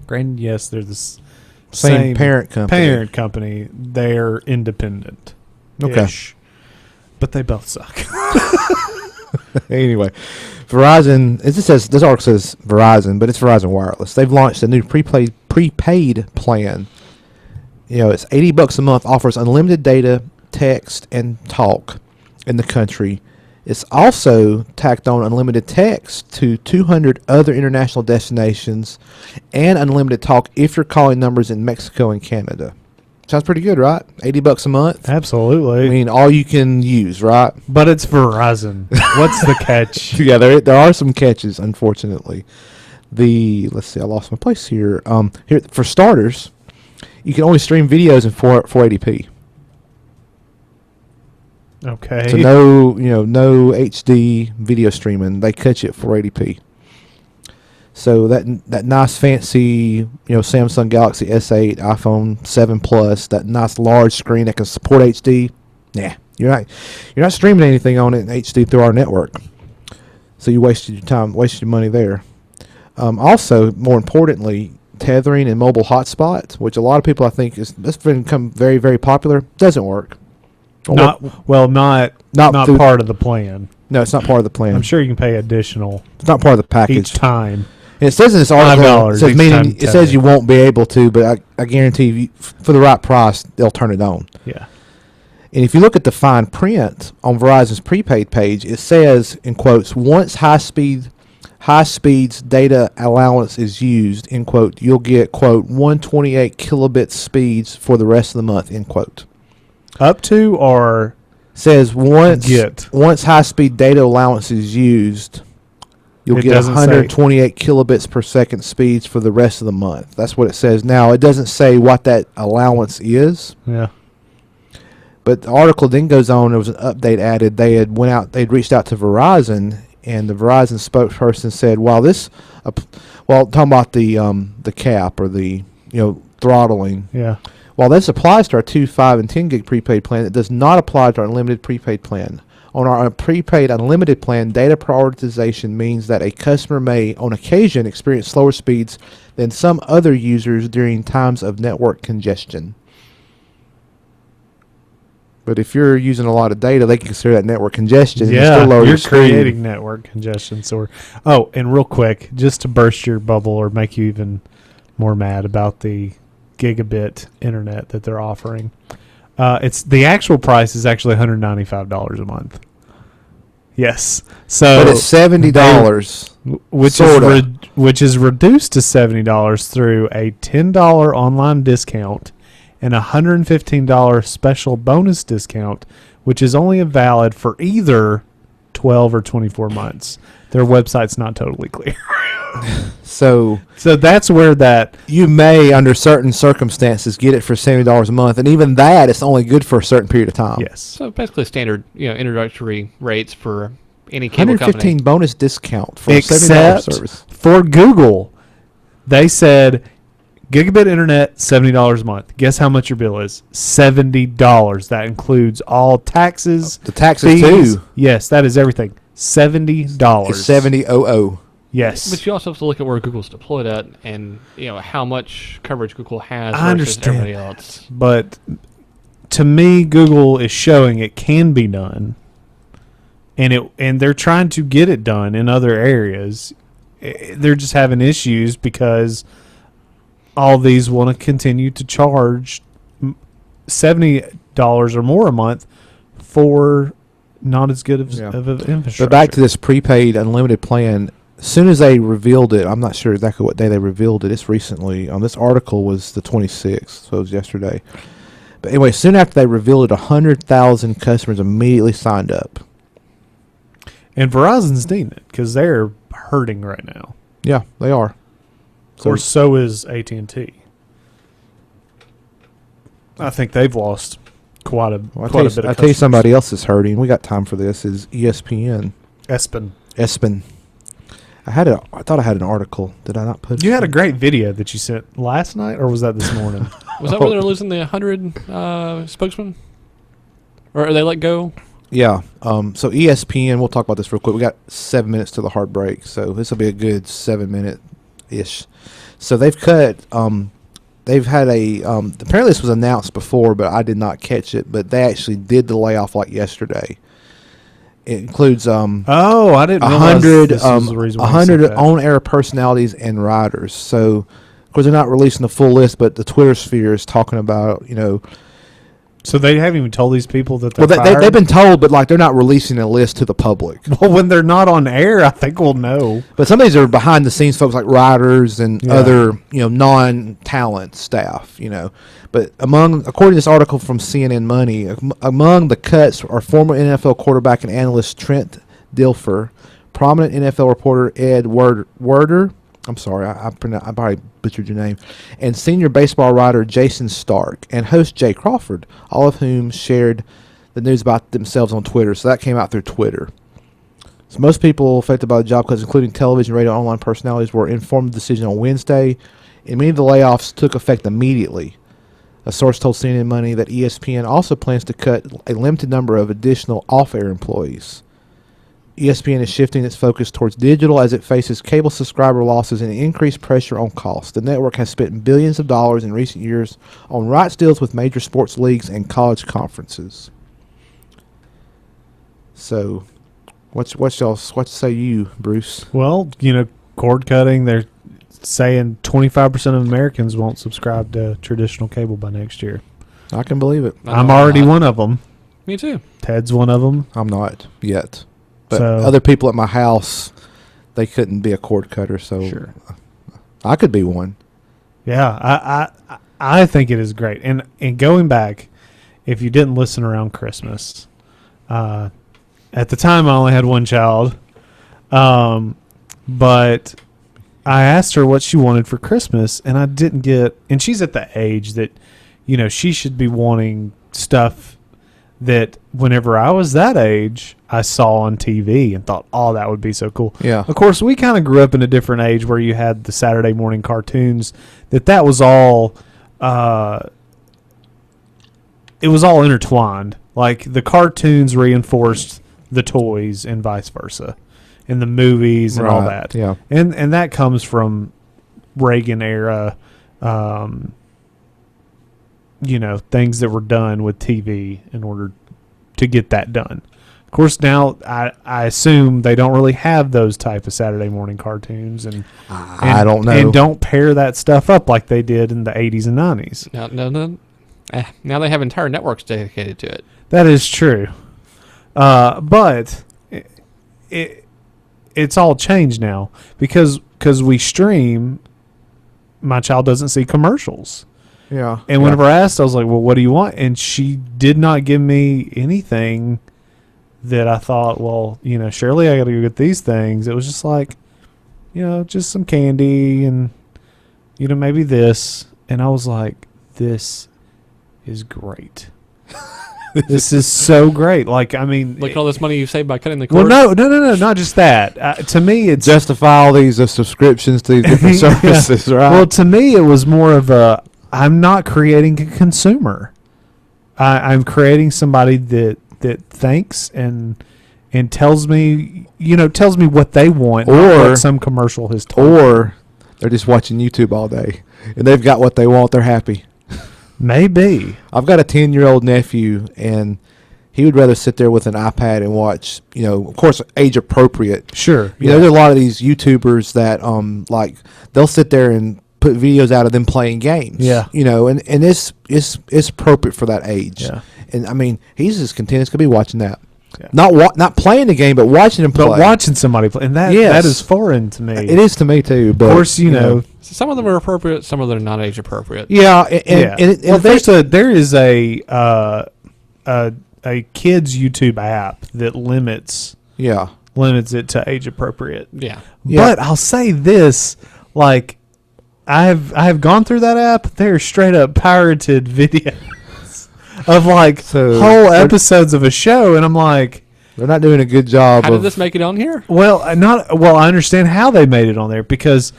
Granted, yes, they're the same parent company. They're independent. Okay. But they both suck. Anyway, Verizon, this article says Verizon, but it's Verizon Wireless. They've launched a new prepaid plan. It's $80 a month, offers unlimited data, text, and talk in the country. It's also tacked on unlimited text to 200 other international destinations and unlimited talk if you're calling numbers in Mexico and Canada. Sounds pretty good, right? $80 a month. Absolutely. I mean, all you can use, right? But it's Verizon. What's the catch? Yeah, there are some catches, unfortunately. Let's see, I lost my place here. Here for starters, you can only stream videos in 480p. Okay. So no HD video streaming. They cut you at 480p. So that nice fancy Samsung Galaxy S8, iPhone 7 Plus, that nice large screen that can support HD. Nah, you're not streaming anything on it in HD through our network. So you wasted your time, wasted your money there. Also, more importantly, tethering and mobile hotspots, which a lot of people I think that's become very, very popular, doesn't work. Not through, part of the plan. No, it's not part of the plan. I'm sure you can pay additional. It's not part of the package each time. And it says in this article, it says you won't be able to, but I guarantee you, for the right price, they'll turn it on. Yeah. And if you look at the fine print on Verizon's prepaid page, it says, in quotes, once high speeds data allowance is used, end quote, you'll get, quote, 128 kilobit speeds for the rest of the month, end quote. Up to or says once high speed data allowance is used, you'll get 128 kilobits per second speeds for the rest of the month. That's what it says. Now, it doesn't say what that allowance is. Yeah. But the article then goes on. There was an update added. They'd reached out to Verizon, and the Verizon spokesperson said, talking about the cap or the throttling. Yeah. While this applies to our 2, 5, and 10 gig prepaid plan, it does not apply to our unlimited prepaid plan. On our prepaid unlimited plan, data prioritization means that a customer may, on occasion, experience slower speeds than some other users during times of network congestion. But if you're using a lot of data, they can consider that network congestion. Yeah, and still lower you're your creating network congestion. And real quick, just to burst your bubble or make you even more mad about the gigabit internet that they're offering, it's the actual price is actually $195 a month. Yes, so but it's $70, which is reduced to $70 through a $10 online discount and a $115 special bonus discount, which is only valid for either 12 or 24 months. Their website's not totally clear. So that's where that you may, under certain circumstances, get it for $70 a month, and even that, it's only good for a certain period of time. Yes. So basically, standard introductory rates for any cable 115 company. bonus discount for a $70 Except service. for Google, they said gigabit internet $70 a month. Guess how much your bill is? $70. That includes all taxes. The taxes fees. too. Yes, that is everything. $70. It's $70. Yes. But you also have to look at where Google's deployed at, and how much coverage Google has I versus understand, everybody else. But to me, Google is showing it can be done, and they're trying to get it done in other areas. They're just having issues because all these want to continue to charge $70 or more a month for not as good of an infrastructure. But back to this prepaid unlimited plan. As soon as they revealed it, I'm not sure exactly what day they revealed it. It's recently. This article was the 26th, so it was yesterday. But anyway, soon after they revealed it, 100,000 customers immediately signed up. And Verizon's needing it because they're hurting right now. Yeah, they are. So is AT&T. I think they've lost quite a bit of customers. I'll tell you somebody else is hurting. We got time for this. Is ESPN. ESPN. I thought I had an article. Did I not put it? You had a great video that you sent last night, or was that this morning? Was that where they're losing the 100 spokesman? Or they let go? Yeah. So ESPN, we'll talk about this real quick. We got 7 minutes to the hard break, so this will be a good 7 minute-ish. So they've cut. They've had apparently this was announced before, but I did not catch it. But they actually did the layoff like yesterday. It includes I didn't realize 100 on-air personalities and writers. So, of course, they're not releasing the full list, but the Twitter sphere is talking about So they haven't even told these people that they're Well, fired? they've been told, but like they're not releasing a list to the public. Well, when they're not on air, I think we'll know. But some of these are behind the scenes folks like writers and Yeah. other, non-talent staff, But according to this article from CNN Money, among the cuts are former NFL quarterback and analyst Trent Dilfer, prominent NFL reporter Ed Werder. I'm sorry, I probably butchered your name, and senior baseball writer Jason Stark and host Jay Crawford, all of whom shared the news about themselves on Twitter. So that came out through Twitter. So most people affected by the job cuts, including television, radio, and online personalities, were informed of the decision on Wednesday, and many of the layoffs took effect immediately. A source told CNN Money that ESPN also plans to cut a limited number of additional off-air employees. ESPN is shifting its focus towards digital as it faces cable subscriber losses and increased pressure on costs. The network has spent billions of dollars in recent years on rights deals with major sports leagues and college conferences. So, what say you, Bruce? Well, cord cutting, they're saying 25% of Americans won't subscribe to traditional cable by next year. I can believe it. I'm already one of them. Me too. Ted's one of them. I'm not yet. But So- other people at my house, they couldn't be a cord cutter, so Sure. I could be one. Yeah, I think it is great. And going back, if you didn't listen around Christmas, at the time I only had one child, but I asked her what she wanted for Christmas, and I didn't get. And she's at the age that, she should be wanting stuff that whenever I was that age, I saw on TV and thought, oh, that would be so cool. Yeah. Of course, we kind of grew up in a different age where you had the Saturday morning cartoons. That was all. It was all intertwined. Like the cartoons reinforced the toys and vice versa, and the movies and all Right, that. yeah. And that comes from Reagan era. Things that were done with TV in order to get that done. Of course, now I assume they don't really have those type of Saturday morning cartoons, and I don't know. and don't pair that stuff up like they did in the 80s and 90s. No. Now they have entire networks dedicated to it. That is true, but it's all changed now because we stream. My child doesn't see commercials. Yeah. And whenever I asked, I was like, well, what do you want? And she did not give me anything that I thought, well, surely I got to go get these things. It was just like, just some candy and, maybe this. And I was like, this is great. This is so great. Like, I mean. Look at all this money you saved by cutting the cord. Well, no, not just that. To me, it's. Justify all these subscriptions to these different services, right? Well, to me, it was more of a, I'm not creating a consumer. I'm creating somebody that thinks and tells me, tells me what they want, not Or- what some commercial has told me. Or they're just watching YouTube all day, and they've got what they want. They're happy. Maybe. I've got a 10-year-old nephew, and he would rather sit there with an iPad and watch, of course, age appropriate. Sure. There's a lot of these YouTubers that, like, they'll sit there and put videos out of them playing games. Yeah. And it's appropriate for that age. Yeah. And I mean, he's as content as could be watching that. Yeah. Not playing the game, but watching him play. But watching somebody play, and that Yes. that is foreign to me. It is to me too. But Of course, So some of them are appropriate, some of them are not age appropriate. Yeah. Well, there is a kids YouTube app that limits it to age appropriate. Yeah. But I'll say this, like, I have gone through that app. They're straight up pirated videos of like So whole they're- episodes of a show, and I'm like, they're not doing a good job. How did this make it on here? well, I understand how they made it on there because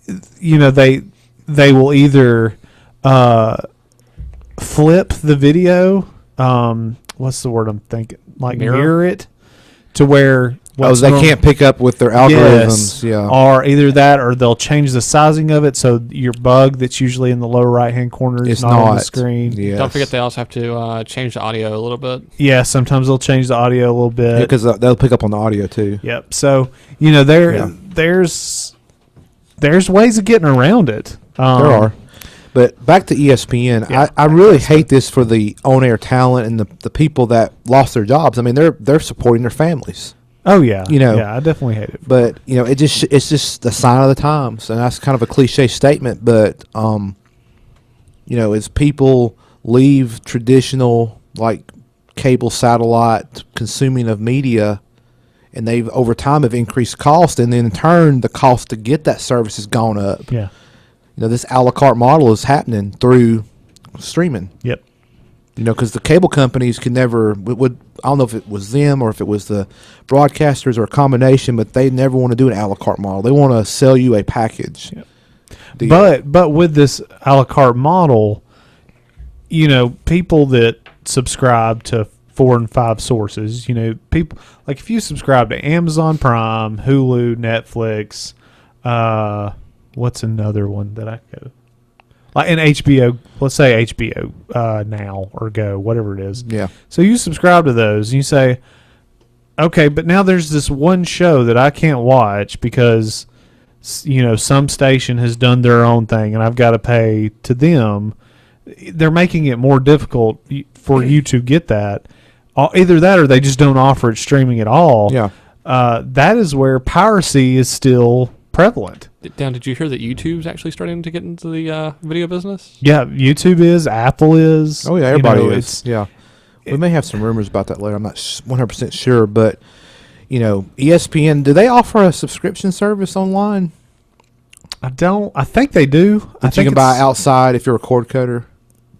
they will either flip the video. What's the word I'm thinking? Like mirror it to where. They can't pick up with their algorithms. Yes, Yeah. or either that, or they'll change the sizing of it so your bug that's usually in the lower right hand corner is It's not on the not. screen. Yes. Don't forget they also have to change the audio a little bit. Yeah, sometimes they'll change the audio a little bit. Because they'll pick up on the audio too. Yep. So there's ways of getting around it. There are. But back to ESPN, I really hate this for the on-air talent and the people that lost their jobs. I mean, they're supporting their families. Oh yeah, I definitely hate it. But it's just the sign of the times, and that's kind of a cliche statement. But as people leave traditional like cable, satellite consuming of media, and they've over time have increased cost, and then in turn the cost to get that service has gone up. Yeah, this a la carte model is happening through streaming. Yep. Because the cable companies can never would I don't know if it was them or if it was the broadcasters or a combination, but they never want to do an a la carte model. They want to sell you a package. Yep. But with this a la carte model, people that subscribe to 4 and 5 sources, people like if you subscribe to Amazon Prime, Hulu, Netflix, what's another one that I go? Like in HBO, let's say HBO Now or Go, whatever it is. Yeah. So you subscribe to those and you say, okay, but now there's this one show that I can't watch because, some station has done their own thing and I've got to pay to them. They're making it more difficult for you to get that. Either that or they just don't offer it streaming at all. Yeah. That is where piracy is still prevalent. Dan, did you hear that YouTube's actually starting to get into the video business? Yeah, YouTube is, Apple is. Oh yeah, everybody is. Yeah, we may have some rumors about that later. I'm not 100% sure, but ESPN, do they offer a subscription service online? I think they do. I think you can buy outside if you're a cord cutter.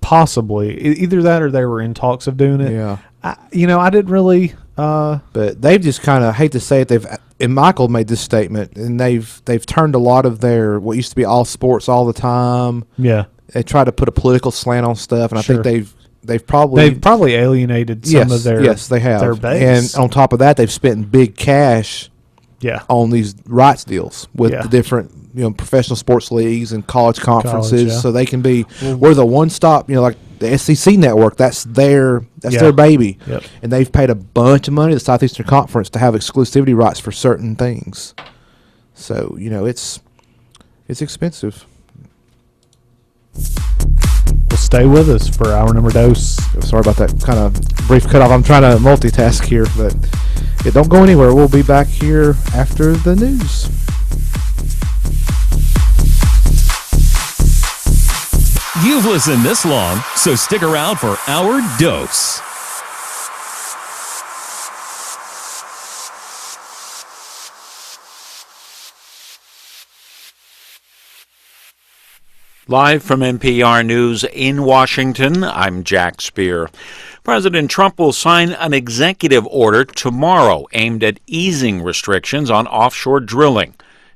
Possibly, either that or they were in talks of doing it. Yeah, I didn't really. But they've just kind of, hate to say it, and Michael made this statement, and they've turned a lot of their what used to be all sports all the time. Yeah, they try to put a political slant on stuff, and sure. I think they've probably alienated some of their they have their base. And on top of that, they've spent big cash on these rights deals with the different professional sports leagues and college conferences, so they can be we're the one stop like the SEC network. That's their baby. Yep. And they've paid a bunch of money to the Southeastern Conference to have exclusivity rights for certain things. So it's expensive. Well, stay with us for our number dose. Sorry about that kind of brief cutoff. I'm trying to multitask here, but don't go anywhere. We'll be back here after the news. You've listened this long, so stick around for our dose. Live from NPR News in Washington, I'm Jack Speer. President Trump will sign an executive order tomorrow aimed at easing restrictions on offshore drilling.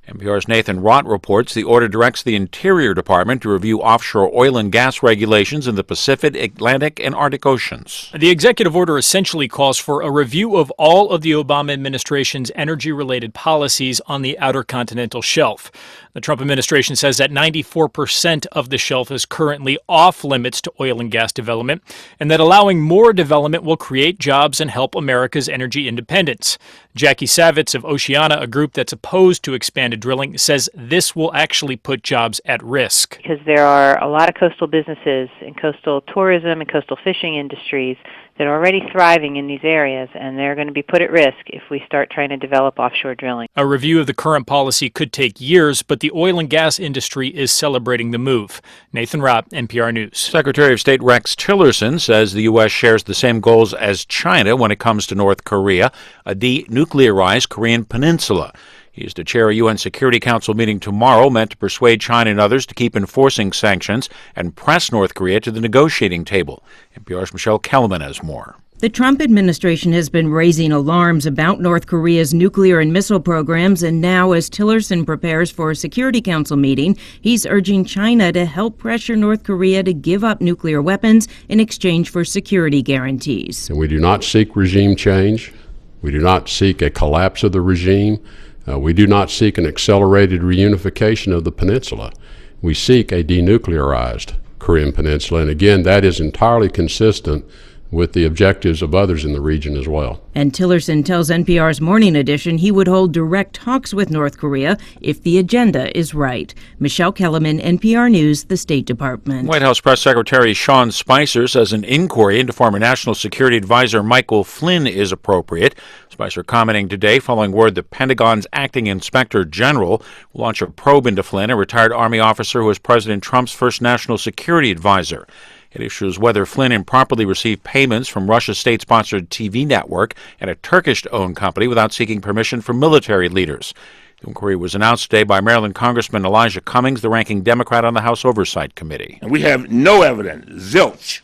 NPR's Nathan Rott reports the order directs the Interior Department to review offshore oil and gas regulations in the Pacific, Atlantic, and Arctic Oceans. The executive order essentially calls for a review of all of the Obama administration's energy-related policies on the outer continental shelf. The Trump administration says that 94% of the shelf is currently off limits to oil and gas development, and that allowing more development will create jobs and help America's energy independence. Jackie Savitz of Oceana, a group that's opposed to expanded drilling, says this will actually put jobs at risk. Because there are a lot of coastal businesses and coastal tourism and coastal fishing industries that are already thriving in these areas, and they're going to be put at risk if we start trying to develop offshore drilling. A review of the current policy could take years, but the oil and gas industry is celebrating the move. Nathan Rott, NPR News. Secretary of State Rex Tillerson says the U.S. shares the same goals as China when it comes to North Korea, a denuclearized Korean peninsula. He is to chair a UN Security Council meeting tomorrow meant to persuade China and others to keep enforcing sanctions and press North Korea to the negotiating table. NPR's Michelle Kellerman has more. The Trump administration has been raising alarms about North Korea's nuclear and missile programs, and now as Tillerson prepares for a Security Council meeting, he's urging China to help pressure North Korea to give up nuclear weapons in exchange for security guarantees. And we do not seek regime change. We do not seek a collapse of the regime. We do not seek an accelerated reunification of the peninsula. We seek a denuclearized Korean peninsula, and again, that is entirely consistent with the objectives of others in the region as well. And Tillerson tells NPR's Morning Edition he would hold direct talks with North Korea if the agenda is right. Michelle Kellerman, NPR News, the State Department. White House Press Secretary Sean Spicer says an inquiry into former National Security Advisor Michael Flynn is appropriate. Spicer commenting today following word the Pentagon's acting inspector general will launch a probe into Flynn, a retired Army officer who was President Trump's first national security advisor. It issues whether Flynn improperly received payments from Russia's state-sponsored TV network and a Turkish-owned company without seeking permission from military leaders. The inquiry was announced today by Maryland Congressman Elijah Cummings, the ranking Democrat on the House Oversight Committee. And we have no evidence, zilch,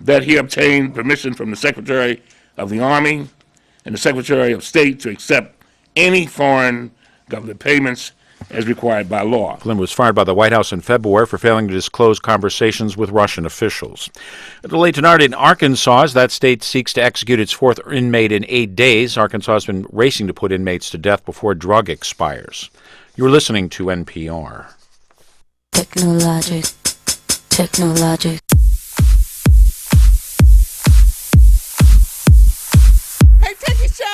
that he obtained permission from the Secretary of the Army and the Secretary of State to accept any foreign government payments as required by law. Flynn was fired by the White House in February for failing to disclose conversations with Russian officials. A delay tonight in Arkansas as that state seeks to execute its fourth inmate in 8 days. Arkansas has been racing to put inmates to death before drug expires. You're listening to NPR. Technologic. Hey, Techies Show!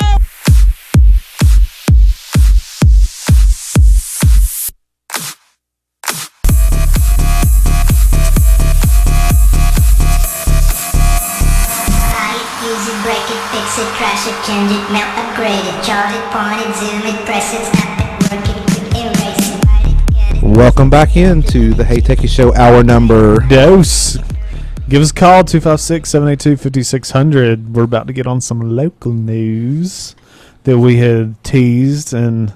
Use it, break it, fix it, trash it, change it, melt, upgrade it, charge it, point it, zoom it, press it, snap it, work it, quick erase it, write it, get it. Welcome back into the Hey Techies Show, hour number Dose. Give us a call, 256-782-5600. We're about to get on some local news that we had teased, and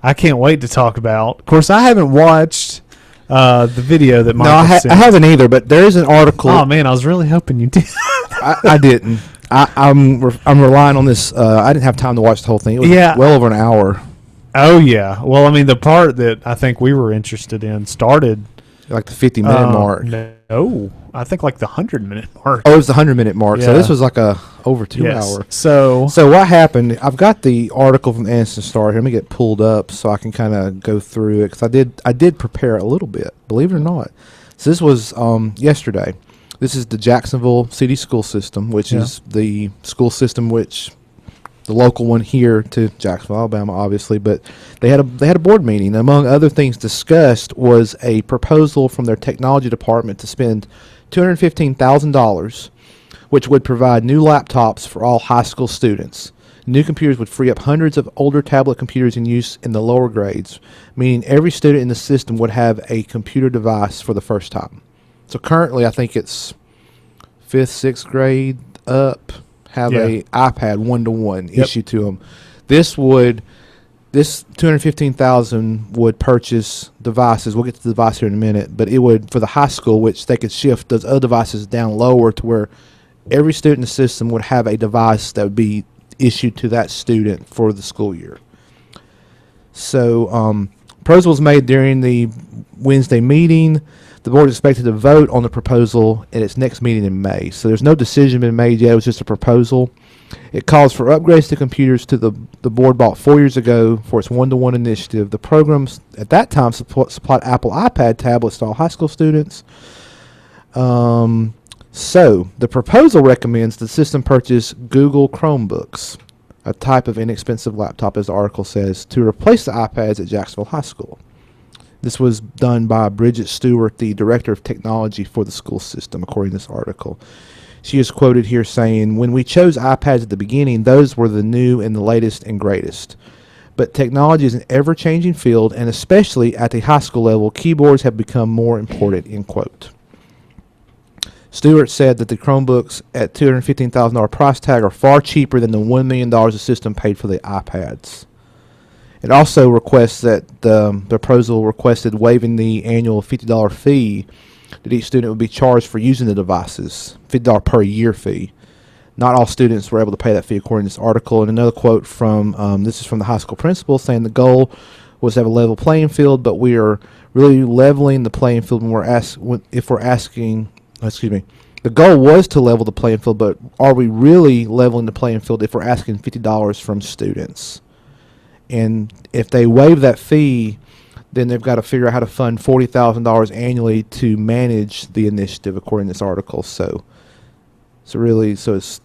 I can't wait to talk about. Of course, I haven't watched the video that Michael sent. I haven't either, but there is an article. Oh, man, I was really hoping you did. I didn't. I'm relying on this. I didn't have time to watch the whole thing. It was well over an hour. Oh, yeah. Well, I mean, the part that I think we were interested in started like the 50-minute mark. No, I think like the 100-minute mark. Oh, it was the 100-minute mark. Yeah. So this was like a over 2 hour. So what happened? I've got the article from the Anniston Star here. Let me get pulled up so I can kind of go through it because I did prepare a little bit, believe it or not. So this was yesterday. This is the Jacksonville City School System, which is the school system which the local one here to Jacksonville, Alabama, obviously. But they had a board meeting. Among other things discussed was a proposal from their technology department to spend $215,000, which would provide new laptops for all high school students. New computers would free up hundreds of older tablet computers in use in the lower grades, meaning every student in the system would have a computer device for the first time. So currently, I think it's 5th, 6th grade up have a iPad 1-to-1 issued to them. This $215,000 would purchase devices. We'll get to the device here in a minute, but it would for the high school, which they could shift those other devices down lower to where every student in the system would have a device that would be issued to that student for the school year. So proposal was made during the Wednesday meeting. The board is expected to vote on the proposal at its next meeting in May. So there's no decision been made yet. It was just a proposal. It calls for upgrades to computers to the board bought 4 years ago for its 1-to-1 initiative. The programs at that time supplied Apple iPad tablets to all high school students. So the proposal recommends the system purchase Google Chromebooks, a type of inexpensive laptop, as the article says, to replace the iPads at Jacksonville High School. This was done by Bridget Stewart, the Director of Technology for the school system, according to this article. She is quoted here saying, "When we chose iPads at the beginning, those were the new and the latest and greatest. But technology is an ever-changing field, and especially at the high school level, keyboards have become more important," end quote. Stewart said that the Chromebooks at $215,000 price tag are far cheaper than the $1 million the system paid for the iPads. It also requests that the proposal requested waiving the annual $50 fee that each student would be charged for using the devices, $50 per year fee. Not all students were able to pay that fee, according to this article. And another quote from this is from the high school principal saying the goal was to have a level playing field, but we are really leveling the playing field when the goal was to level the playing field, but are we really leveling the playing field if we're asking $50 from students? And if they waive that fee, then they've got to figure out how to fund $40,000 annually to manage the initiative, according to this article. So So really, that's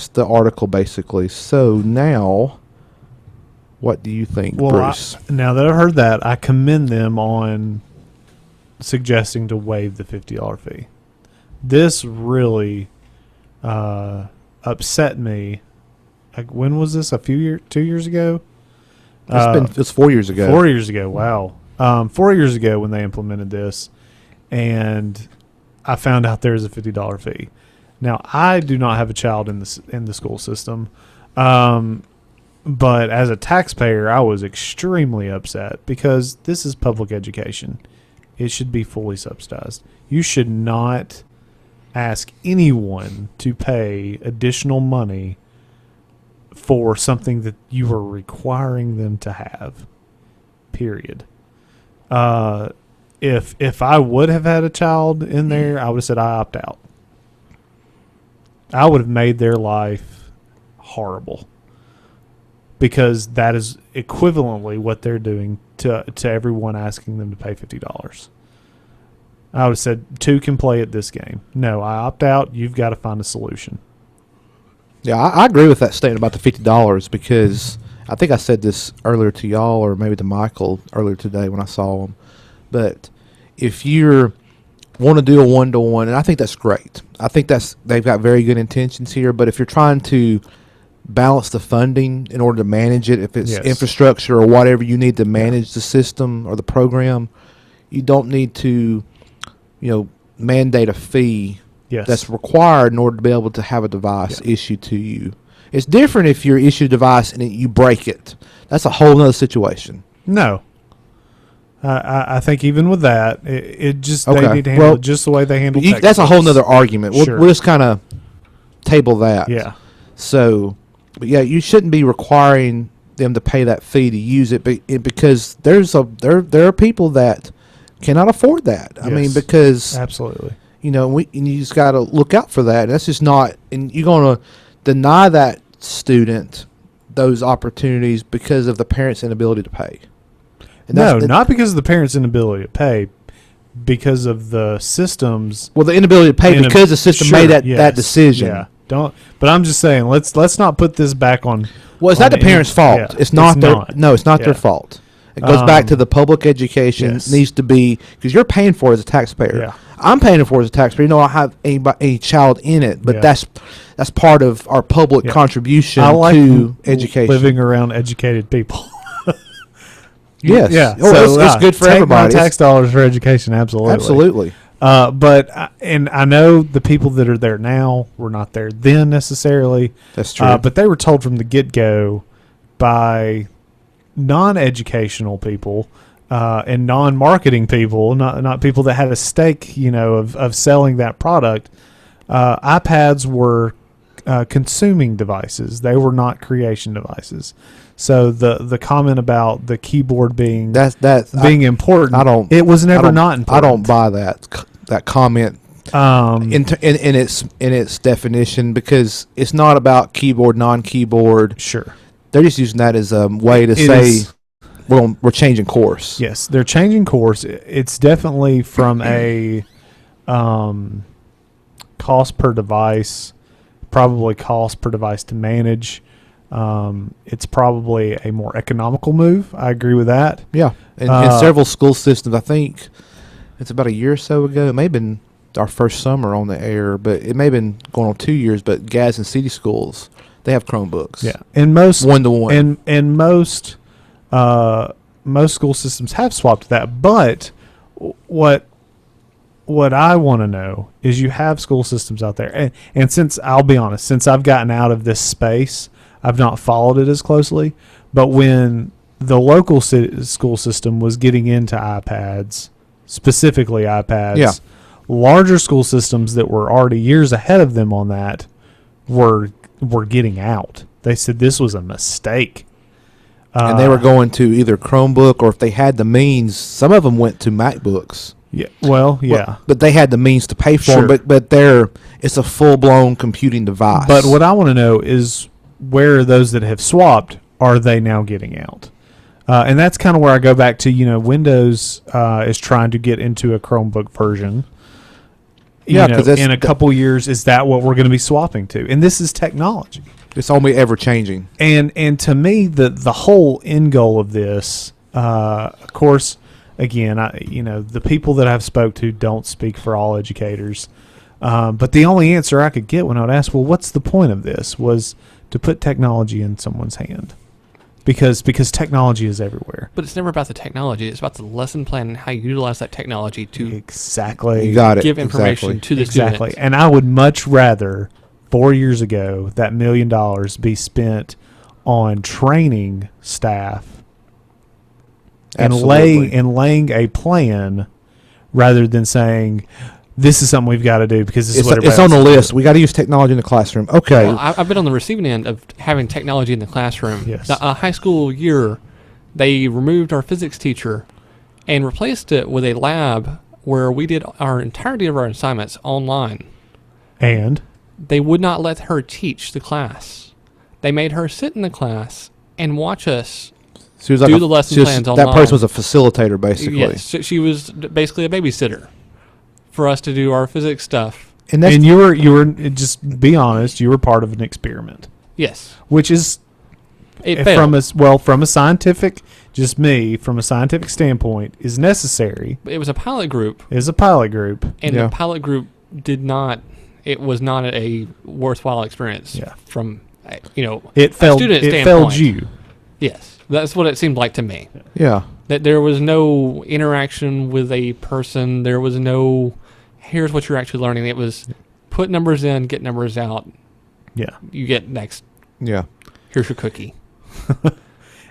the article basically. So now, what do you think, Bruce? Now that I've heard that, I commend them on suggesting to waive the $50 fee. This really upset me. Like, when was this? 2 years ago? It's 4 years ago. 4 years ago. Wow. 4 years ago when they implemented this, and I found out there's a $50 fee. Now, I do not have a child in the school system, but as a taxpayer, I was extremely upset because this is public education. It should be fully subsidized. You should not ask anyone to pay additional money for something that you are requiring them to have. Period. If I would have had a child in there, I would have said I opt out. I would have made their life horrible, because that is equivalently what they're doing to everyone asking them to pay $50. I would have said, two can play at this game. No, I opt out. You've got to find a solution. Yeah, I agree with that statement about the $50, because I think I said this earlier to y'all, or maybe to Michael earlier today when I saw him. But if you want to do a one-to-one, and I think that's great. I think they've got very good intentions here. But if you're trying to balance the funding in order to manage it, if it's infrastructure or whatever you need to manage the system or the program, you don't need to, mandate a fee that's required in order to be able to have a device issued to you. It's different if you're issued a device and you break it. That's a whole other situation. No. I think even with that, it just they need to handle it just the way they handle textbooks. That's a whole other argument. We'll just kind of table that. Yeah. So, but yeah, you shouldn't be requiring them to pay that fee to use it, because there are people that cannot afford that. I mean, because absolutely, and you just got to look out for that. That's just not, and you're going to deny that student those opportunities because of the parents' inability to pay. No, not because of the parents' inability to pay, because of the systems. Well, the inability to pay because the system made that decision. Yeah, but I'm just saying, let's not put this back on. Well, it's not the parents' fault. Yeah, it's not their fault. It goes back to the public education needs to be, because you're paying for it as a taxpayer. Yeah. I'm paying for it as a taxpayer. I don't have any child in it, but that's part of our public contribution to education. Living around educated people. Yes. Yeah. So it's good for everybody. Tax dollars for education, absolutely. Absolutely. But I know the people that are there now were not there then necessarily. That's true. But they were told from the get-go by non-educational people and non-marketing people, not people that had a stake, of selling that product. iPads were consuming devices. They were not creation devices. So the comment about the keyboard being important, it was never not important. I don't buy that comment in its definition, because it's not about keyboard, non-keyboard. Sure, they're just using that as a way to say we're changing course. Yes, they're changing course. It's definitely from a cost per device, probably cost per device to manage. It's probably a more economical move. I agree with that. Yeah. In several school systems, I think it's about a year or so ago. It may have been our first summer on the air, but it may have been going on 2 years. But Gadsden City Schools, they have Chromebooks. Yeah. And most one-to-one. And most school systems have swapped to that. But what I want to know is, you have school systems out there. And since, I'll be honest, since I've gotten out of this space, I've not followed it as closely. But when the local school system was getting into iPads, specifically iPads, larger school systems that were already years ahead of them on that were getting out. They said this was a mistake. And they were going to either Chromebook, or if they had the means, some of them went to MacBooks. Yeah. Well, yeah. But they had the means to pay for them. But it's a full-blown computing device. But what I want to know is, where are those that have swapped, are they now getting out? And that's kind of where I go back to, Windows is trying to get into a Chromebook version. Yeah, because in a couple years, is that what we're going to be swapping to? And this is technology. It's only ever changing. And to me, the whole end goal of this, of course, again, the people that I've spoke to don't speak for all educators. But the only answer I could get when I would ask, well, what's the point of this, was to put technology in someone's hand. Because technology is everywhere. But it's never about the technology. It's about the lesson plan and how you utilize that technology to exactly you got it. give information to the exactly. student. And I would much rather 4 years ago that $1 million be spent on training staff and laying a plan rather than saying, this is something we've got to do because this is what it's on the list. We got to use technology in the classroom. Okay. Well, I've been on the receiving end of having technology in the classroom. Yes. A high school year, they removed our physics teacher and replaced it with a lab where we did our entirety of our assignments online. And they would not let her teach the class. They made her sit in the class and watch us do the lesson plans online. That person was a facilitator, basically. Yes, she was basically a babysitter for us to do our physics stuff. And you were just be honest, you were part of an experiment. Yes. Which is from a scientific standpoint is necessary. It was a pilot group. It was a pilot group. And the pilot group it was not a worthwhile experience. Yeah. From it a failed. student It standpoint. failed you. Yes, that's what it seemed like to me. Yeah. That there was no interaction with a person. There was no, here's what you're actually learning. It was put numbers in, get numbers out. Yeah. You get next. Yeah. Here's your cookie.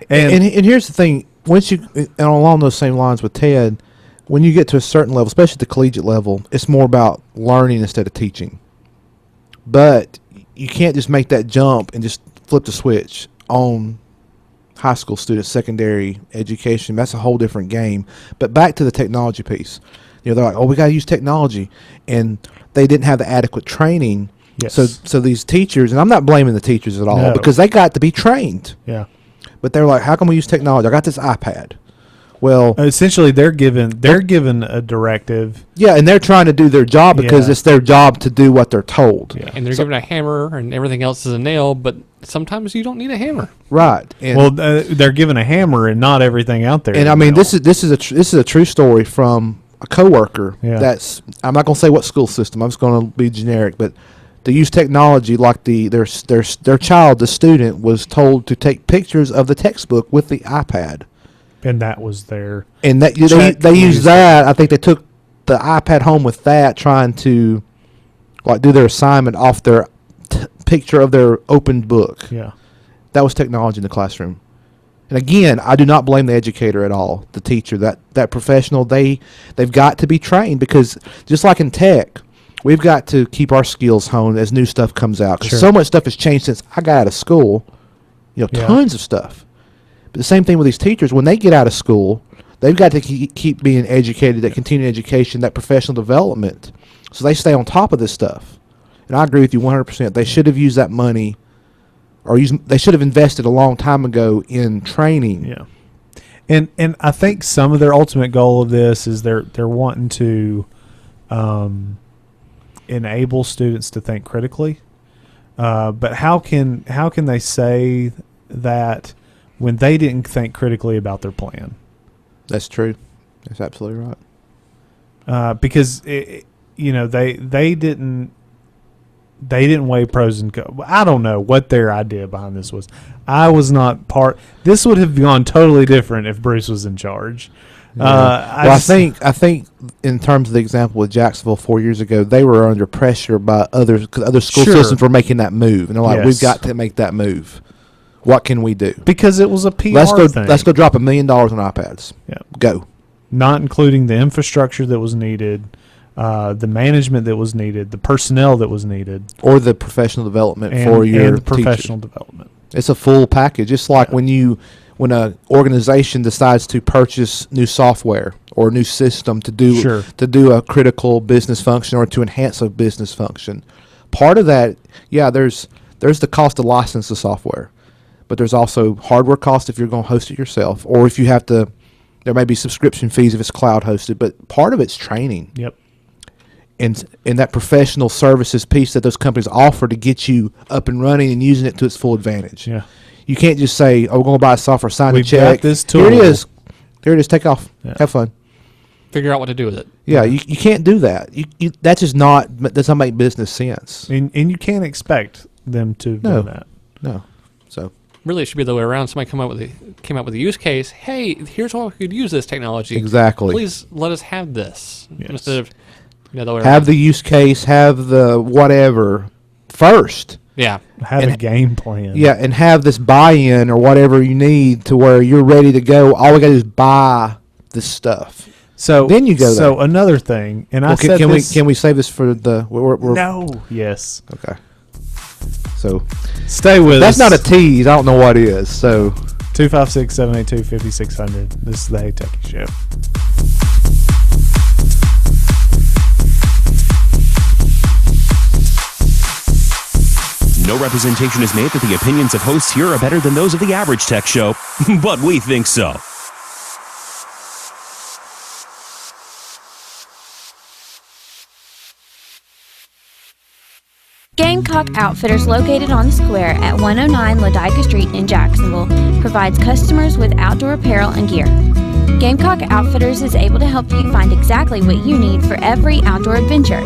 and here's the thing. And along those same lines with Ted, when you get to a certain level, especially at the collegiate level, it's more about learning instead of teaching. But you can't just make that jump and just flip the switch on high school students, secondary education. That's a whole different game. But back to the technology piece. They're like, oh, we got to use technology. And they didn't have the adequate training. Yes. So these teachers, and I'm not blaming the teachers at all because they got to be trained. Yeah. But they're like, how can we use technology? I got this iPad. Well, essentially, they're given a directive. Yeah, and they're trying to do their job because it's their job to do what they're told. Yeah. And they're given a hammer, and everything else is a nail. But sometimes you don't need a hammer. Right. And they're given a hammer, and not everything out there. And I mean, this is a true story from a coworker. Yeah. That's, I'm not going to say what school system. I'm just going to be generic, but to use technology like their child, the student, was told to take pictures of the textbook with the iPad. And that was their... And that they used that. I think they took the iPad home with that, trying to do their assignment off their picture of their opened book. Yeah. That was technology in the classroom. And again, I do not blame the educator at all, the teacher, that professional. They've got to be trained because just like in tech, we've got to keep our skills honed as new stuff comes out. Because so much stuff has changed since I got out of school. Tons of stuff. But the same thing with these teachers. When they get out of school, they've got to keep being educated, that continuing education, that professional development. So they stay on top of this stuff. And I agree with you 100%. They should have used that money, they should have invested a long time ago in training. Yeah. And I think some of their ultimate goal of this is they're wanting to enable students to think critically. But how can they say that when they didn't think critically about their plan? That's true. That's absolutely right. Because they didn't weigh pros and cons. I don't know what their idea behind this was. I was not part. This would have gone totally different if Bruce was in charge. Yeah. I think in terms of the example with Jacksonville 4 years ago, they were under pressure by other school systems were making that move, and they're like, we've got to make that move. What can we do? Because it was a PR thing. Let's go drop $1 million on iPads. Yeah. Go. Not including the infrastructure that was needed, the management that was needed, the personnel that was needed, or the professional development for your professional development. It's a full package. It's like when an organization decides to purchase new software or a new system to do a critical business function or to enhance a business function. Part of that, there's the cost to license the software. But there's also hardware cost if you're going to host it yourself, or if you have to. There may be subscription fees if it's cloud hosted, but part of it's training. Yep. and that professional services piece that those companies offer to get you up and running and using it to its full advantage. Yeah. You can't just say, "Oh, we're going to buy software, sign the We've check. got this tool. Here it is. Here it is. Take off. Yeah. Have fun." Figure out what to do with it. Yeah, you can't do that. You that's just does not make business sense. And you can't expect them to do that. No. So really, it should be the other way around. Somebody came up with a use case. Hey, here's how we could use this technology. Exactly. Please let us have this instead of the other way have around. the use case, have the whatever first. Yeah. Have a game plan. Yeah, and have this buy-in or whatever you need to where you're ready to go. All we got to do is buy this stuff. So then you go. So there. another thing, and well, I said can we save this for the? We're no. Yes. Okay. So stay with that's us. not a tease. I don't know what is. So 256-782-5600. This is the Hey Techie Show. No representation is made that the opinions of hosts here are better than those of the average tech show, but we think so. Gamecock Outfitters, located on the square at 109 Ladica Street in Jacksonville, provides customers with outdoor apparel and gear. Gamecock Outfitters is able to help you find exactly what you need for every outdoor adventure.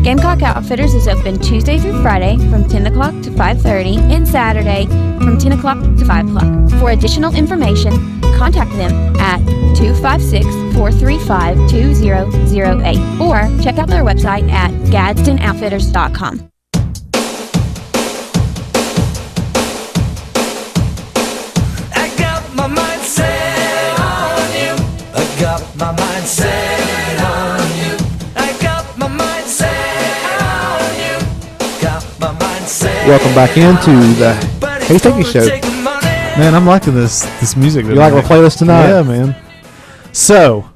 Gamecock Outfitters is open Tuesday through Friday from 10 o'clock to 5:30 and Saturday from 10 o'clock to 5 o'clock. For additional information, contact them at 256-435-2008 or check out their website at GadsdenOutfitters.com. I got my mind set on you. I got my mind set on you. I got my mind set on you. Got my mind set. welcome back into the Hey Techie Show. Man, I'm liking this music. You like my playlist tonight? Yeah, man. So,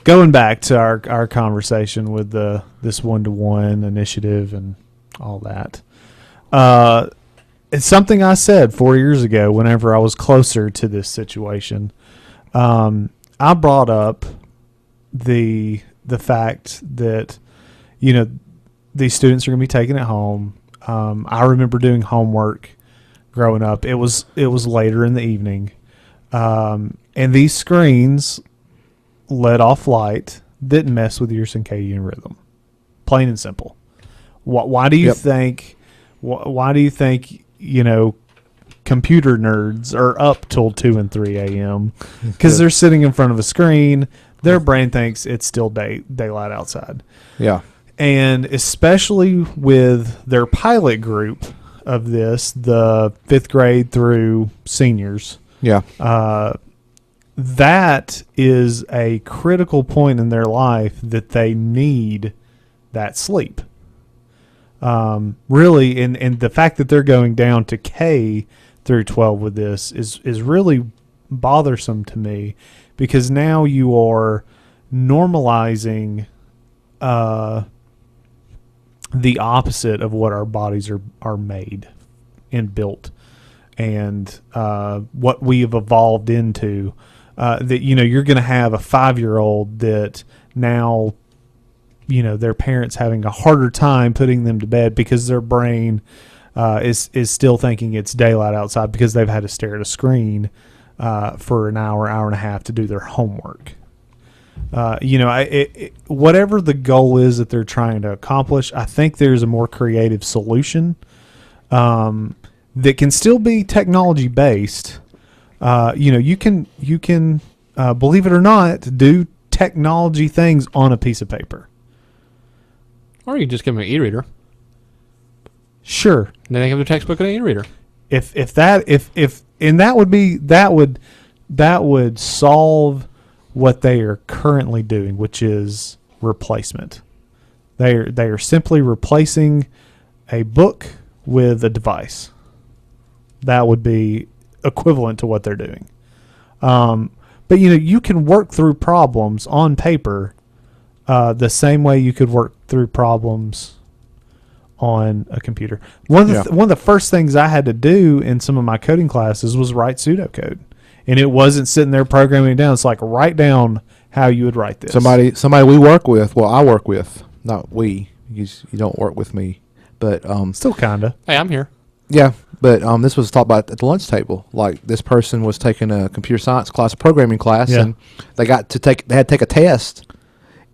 going back to our conversation with this 1-to-1 initiative and all that, it's something I said 4 years ago. Whenever I was closer to this situation, I brought up the fact that these students are going to be taking it home. I remember doing homework growing up. It was later in the evening, and these screens let off light, didn't mess with your circadian rhythm. Plain and simple. Why do you think? Why do you think computer nerds are up till 2 and 3 a.m. because they're sitting in front of a screen. Their brain thinks it's still daylight outside. Yeah. And especially with their pilot group of this, the 5th grade through seniors. Yeah. That is a critical point in their life that they need that sleep. Really, and the fact that they're going down to K through 12 with this is really bothersome to me, because now you are normalizing the opposite of what our bodies are made and built, and what we have evolved into. That you're going to have a 5-year-old that now their parents having a harder time putting them to bed because their brain is still thinking it's daylight outside because they've had to stare at a screen for an hour and a half to do their homework. Whatever the goal is that they're trying to accomplish, I think there's a more creative solution that can still be technology based. You can believe it or not, do technology things on a piece of paper. Or you just give them an e-reader. Sure. And then they have their textbook and an e-reader. That would solve what they are currently doing, which is replacement. They are simply replacing a book with a device. That would be equivalent to what they're doing. But you can work through problems on paper the same way you could work through problems on a computer. One of the first things I had to do in some of my coding classes was write pseudocode, and it wasn't sitting there programming it down. It's like, write down how you would write this. Somebody we work with. Well, I work with. not we, because you don't work with me, but Still kinda. Hey, I'm here. yeah, but this was taught about at the lunch table. Like this person was taking a computer science class, a programming class, Yeah. and they had to take a test,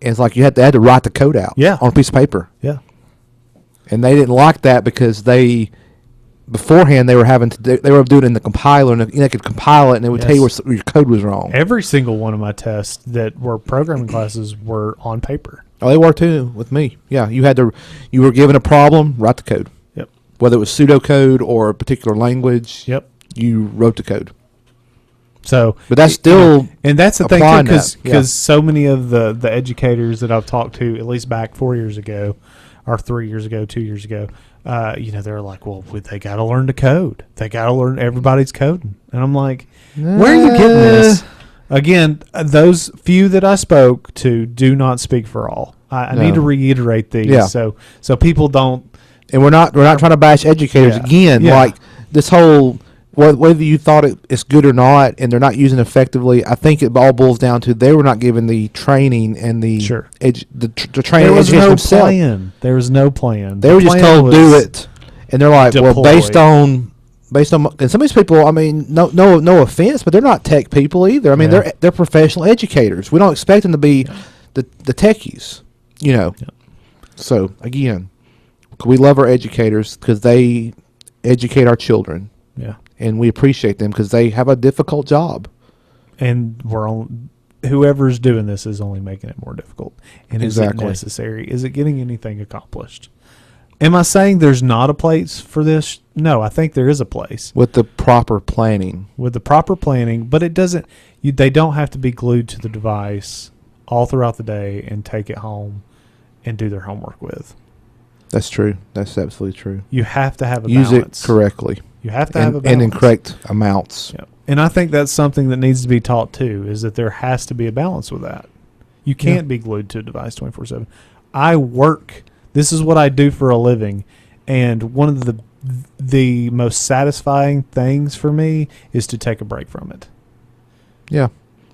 and it's like they had to write the code out, on a piece of paper, Yeah. and they didn't like that because beforehand they were having to they were doing it in the compiler, and they could compile it, and it would tell you where your code was wrong. Every single one of my tests that were programming classes were on paper. Oh, they were too with me. Yeah, you were given a problem, write the code. Yep. Whether it was pseudocode or a particular language. Yep. You wrote the code. So, but that's still and that's the thing applying too, that, because so many of the educators that I've talked to, at least back 4 years ago, or 3 years ago, 2 years ago, they're like, well, they got to learn to code. They got to learn everybody's coding, and I'm like, where are you getting this? Again, those few that I spoke to do not speak for all. I need to reiterate these, so people don't. And we're not trying to bash educators again. Yeah. Like this whole whether you thought it's good or not, and they're not using it effectively. I think it all boils down to they were not given the training and the the training. There was no themselves. plan. There was no plan. They were just told do it, and they're like, well, based on, and some of these people, I mean, no offense, but they're not tech people either. I mean, they're professional educators. We don't expect them to be the techies, So again, we love our educators because they educate our children. Yeah. And we appreciate them because they have a difficult job. And whoever's doing this is only making it more difficult. And is it necessary? Is it getting anything accomplished? Am I saying there's not a place for this? No, I think there is a place. With the proper planning. But it doesn't. They don't have to be glued to the device all throughout the day and take it home and do their homework with. That's true. That's absolutely true. You have to have a balance. Use it correctly. You have to have a balance. And in correct amounts. Yep. And I think that's something that needs to be taught too, is that there has to be a balance with that. You can't be glued to a device 24/7. I work. This is what I do for a living. And one of the most satisfying things for me is to take a break from it. Yeah.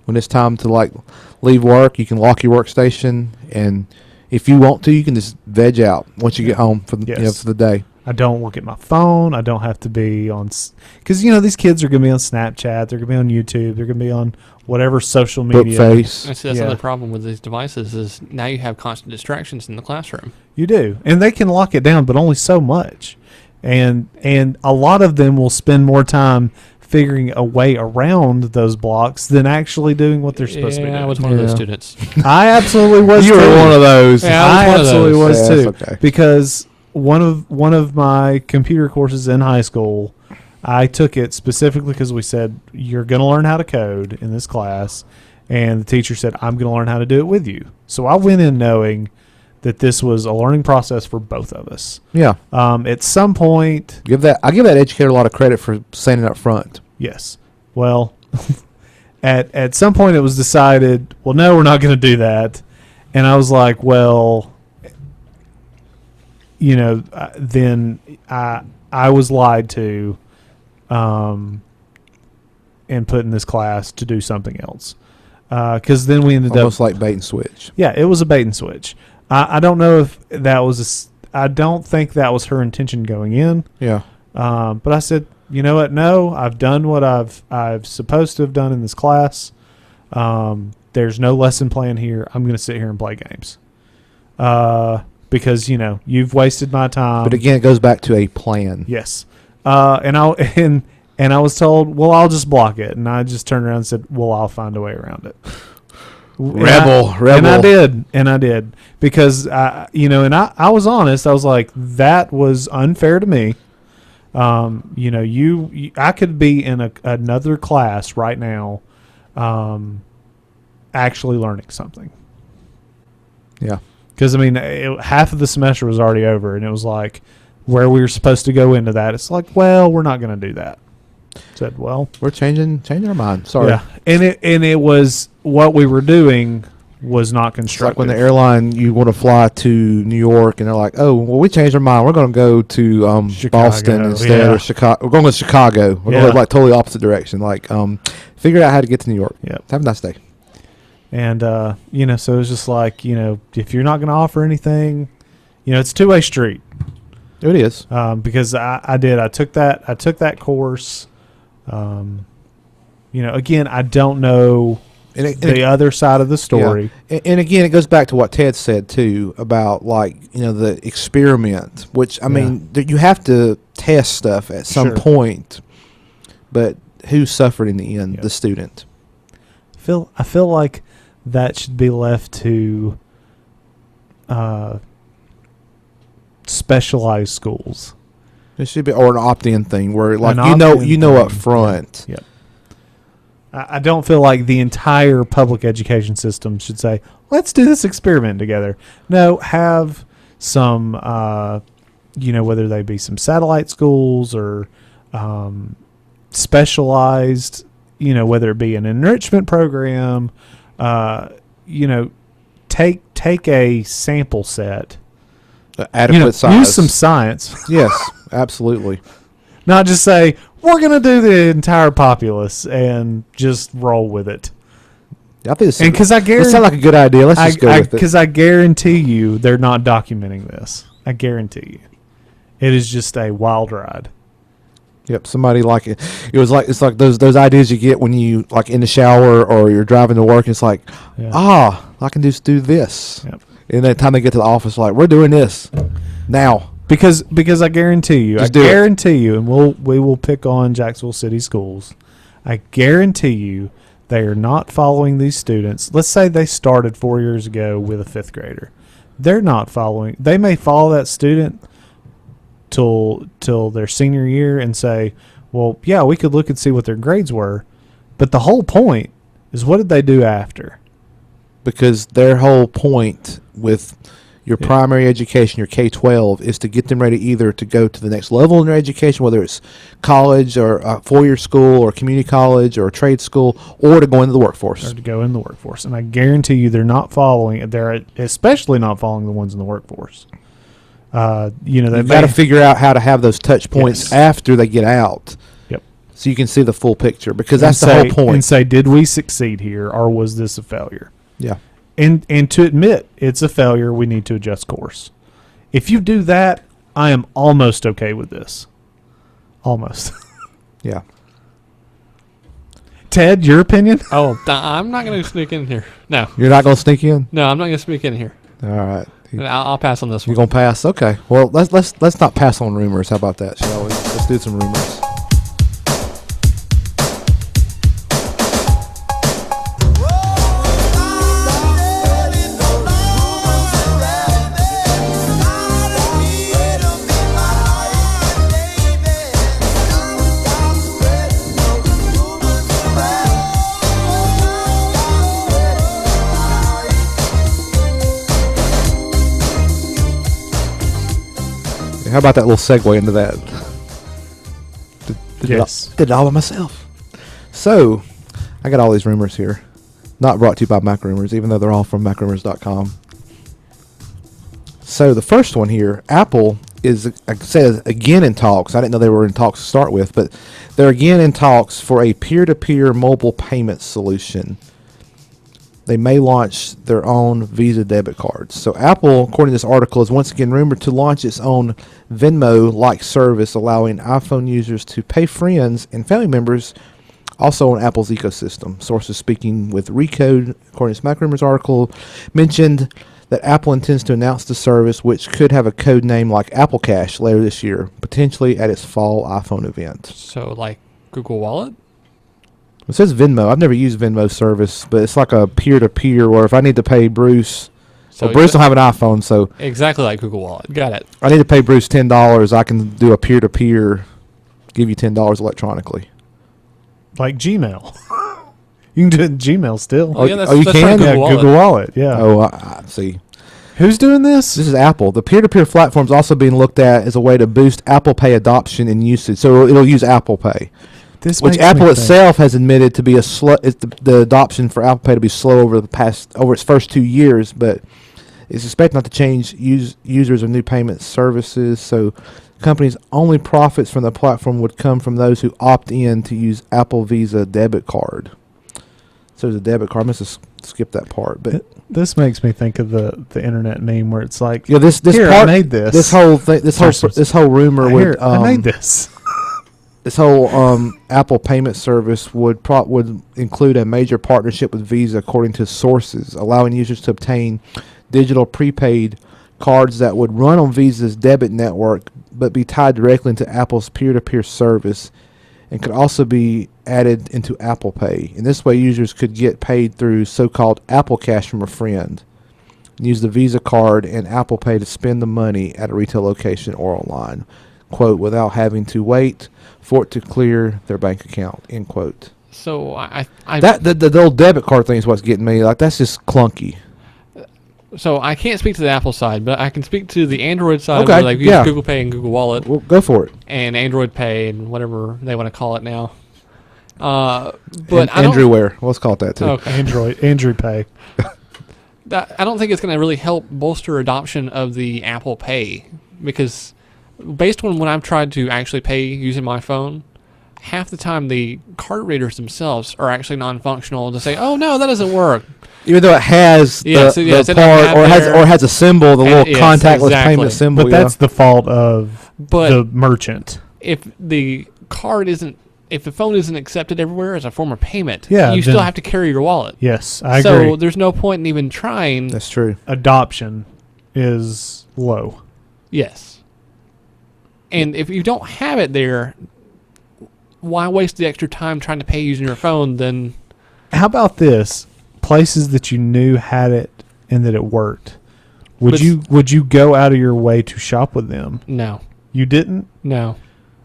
When it's time to leave work, you can lock your workstation, and if you want to, you can just veg out once you get home for the day. I don't look at my phone. I don't have to be on, because these kids are going to be on Snapchat. They're going to be on YouTube. They're going to be on whatever social media. Bookface. That's the problem with these devices is now you have constant distractions in the classroom. You do, and they can lock it down, but only so much. And a lot of them will spend more time figuring a way around those blocks than actually doing what they're supposed to be doing. I was one of those students. I absolutely was. You were one of those. Yeah, I absolutely was too. Okay. Because one of my computer courses in high school, I took it specifically because we said you're going to learn how to code in this class, and the teacher said I'm going to learn how to do it with you. So I went in knowing that this was a learning process for both of us. Yeah. At some point, I give that educator a lot of credit for saying it up front. Yes. Well, at some point it was decided, well, no, we're not going to do that. And I was like, well, then I was lied to and put in this class to do something else. Because then we ended almost like bait and switch. Yeah, it was a bait and switch. I don't know if that was I don't think that was her intention going in. Yeah. But I said, you know what? No, I've done what I've supposed to have done in this class. There's no lesson plan here. I'm going to sit here and play games. Because you've wasted my time. But again, it goes back to a plan. Yes. And I was told, well, I'll just block it, and I just turned around and said, well, I'll find a way around it. Rebel. And I did because I was honest. I was like, that was unfair to me. I could be in another class right now, actually learning something. Yeah. Because half of the semester was already over, and it was like where we were supposed to go into that. It's like, well, we're not going to do that. Said, well, we're changing our mind. Sorry. Yeah, and it was what we were doing was not constructive. It's like when the airline, you want to fly to New York, and they're like, oh, well, we changed our mind. We're going to go to Boston instead, or Chicago. We're going to Chicago. We're going to go totally opposite direction. Like, figure out how to get to New York. Yeah. Have a nice day. And, so it's just like, if you're not going to offer anything, it's a two-way street. It is. Because I took that course. Again, I don't know the other side of the story. Yeah. And again, it goes back to what Ted said too about the experiment, which I mean, you have to test stuff at some point, but who suffered in the end? The student. I feel like that should be left to specialized schools. It should be, or an opt-in thing where up front. Yep. I don't feel like the entire public education system should say, let's do this experiment together. No, have some, whether they be some satellite schools or specialized, whether it be an enrichment program, take a sample set. Adequate size. Use some science. Yes, absolutely. Not just say, we're going to do the entire populace and just roll with it. I think because I guarantee, it sounds like a good idea. Let's just go with it. Because I guarantee you they're not documenting this. I guarantee you. It is just a wild ride. Yep, somebody it's like those ideas you get when you in the shower or you're driving to work. It's like, I can just do this. Yep. And by the time they get to the office, we're doing this now. Because I guarantee you, and we will pick on Jacksonville City Schools. I guarantee you they are not following these students. Let's say they started 4 years ago with a fifth grader. They're not following. They may follow that student till their senior year and say, well, yeah, we could look and see what their grades were. But the whole point is, what did they do after? Because their whole point with your primary education, your K-12, is to get them ready either to go to the next level in their education, whether it's college or a four-year school or community college or a trade school, or to go into the workforce. And I guarantee you they're not following. They're especially not following the ones in the workforce. They've got to figure out how to have those touch points after they get out. Yep. So you can see the full picture, because that's the whole point. And say, did we succeed here, or was this a failure? Yeah. And to admit it's a failure, we need to adjust course. If you do that, I am almost okay with this. Almost. Yeah. Ted, your opinion? Oh, I'm not going to sneak in here. No. You're not going to sneak in? No, I'm not going to sneak in here. All right. I'll pass on this one. You're going to pass? Okay. Well, let's not pass on rumors. How about that, shall we? Let's do some rumors. How about that little segue into that? Did it all by myself. So, I got all these rumors here. Not brought to you by MacRumors, even though they're all from MacRumors.com. So, the first one here, Apple is, like I said, again in talks. I didn't know they were in talks to start with, but they're again in talks for a peer-to-peer mobile payment solution. They may launch their own Visa debit cards. So Apple, according to this article, is once again rumored to launch its own Venmo-like service, allowing iPhone users to pay friends and family members also on Apple's ecosystem. Sources speaking with Recode, according to this MacRumors article, mentioned that Apple intends to announce the service, which could have a code name like Apple Cash later this year, potentially at its fall iPhone event. So like Google Wallet? It says Venmo. I've never used Venmo service, but it's like a peer-to-peer where if I need to pay Bruce, so Bruce don't have an iPhone, so exactly like Google Wallet. Got it. I need to pay Bruce $10. I can do a peer-to-peer, give you $10 electronically. Like Gmail. You can do it in Gmail still. Oh, yeah, that's you can? Google Wallet. Google Wallet, yeah. Oh, I see. Who's doing this? This is Apple. The peer-to-peer platform is also being looked at as a way to boost Apple Pay adoption and usage. So it'll use Apple Pay. Which Apple itself has admitted to be the adoption for Apple Pay to be slow over its first 2 years, but it's expected not to change users of new payment services. So companies' only profits from the platform would come from those who opt in to use Apple Visa debit card. So the debit card, skip that part. But this makes me think of the internet meme where it's like, this here, part, I made this. This whole thing, this whole rumor would I made this. This whole Apple payment service would include a major partnership with Visa, according to sources, allowing users to obtain digital prepaid cards that would run on Visa's debit network but be tied directly into Apple's peer-to-peer service, and could also be added into Apple Pay. In this way, users could get paid through so-called Apple Cash from a friend, use the Visa card and Apple Pay to spend the money at a retail location or online, quote, without having to wait for it to clear their bank account, end quote. So the old debit card thing is what's getting me. Like, that's just clunky. So I can't speak to the Apple side, but I can speak to the Android side. Okay, Where they use Google Pay and Google Wallet. Well, go for it. And Android Pay and whatever they want to call it now. But Andrewware. Let's call it that too. Okay. Android Pay. I don't think it's going to really help bolster adoption of the Apple Pay, because based on when I've tried to actually pay using my phone, half the time the card readers themselves are actually non-functional to say, "Oh no, that doesn't work." Even though it has the part or has a symbol, the little contactless payment symbol. But that's the fault of the merchant. If the card isn't, if the phone isn't accepted everywhere as a form of payment, you still have to carry your wallet. Yes, I agree. So there's no point in even trying. That's true. Adoption is low. Yes. And if you don't have it there, why waste the extra time trying to pay using your phone then? How about this? Places that you knew had it and that it worked. Would you go out of your way to shop with them? No. You didn't? No.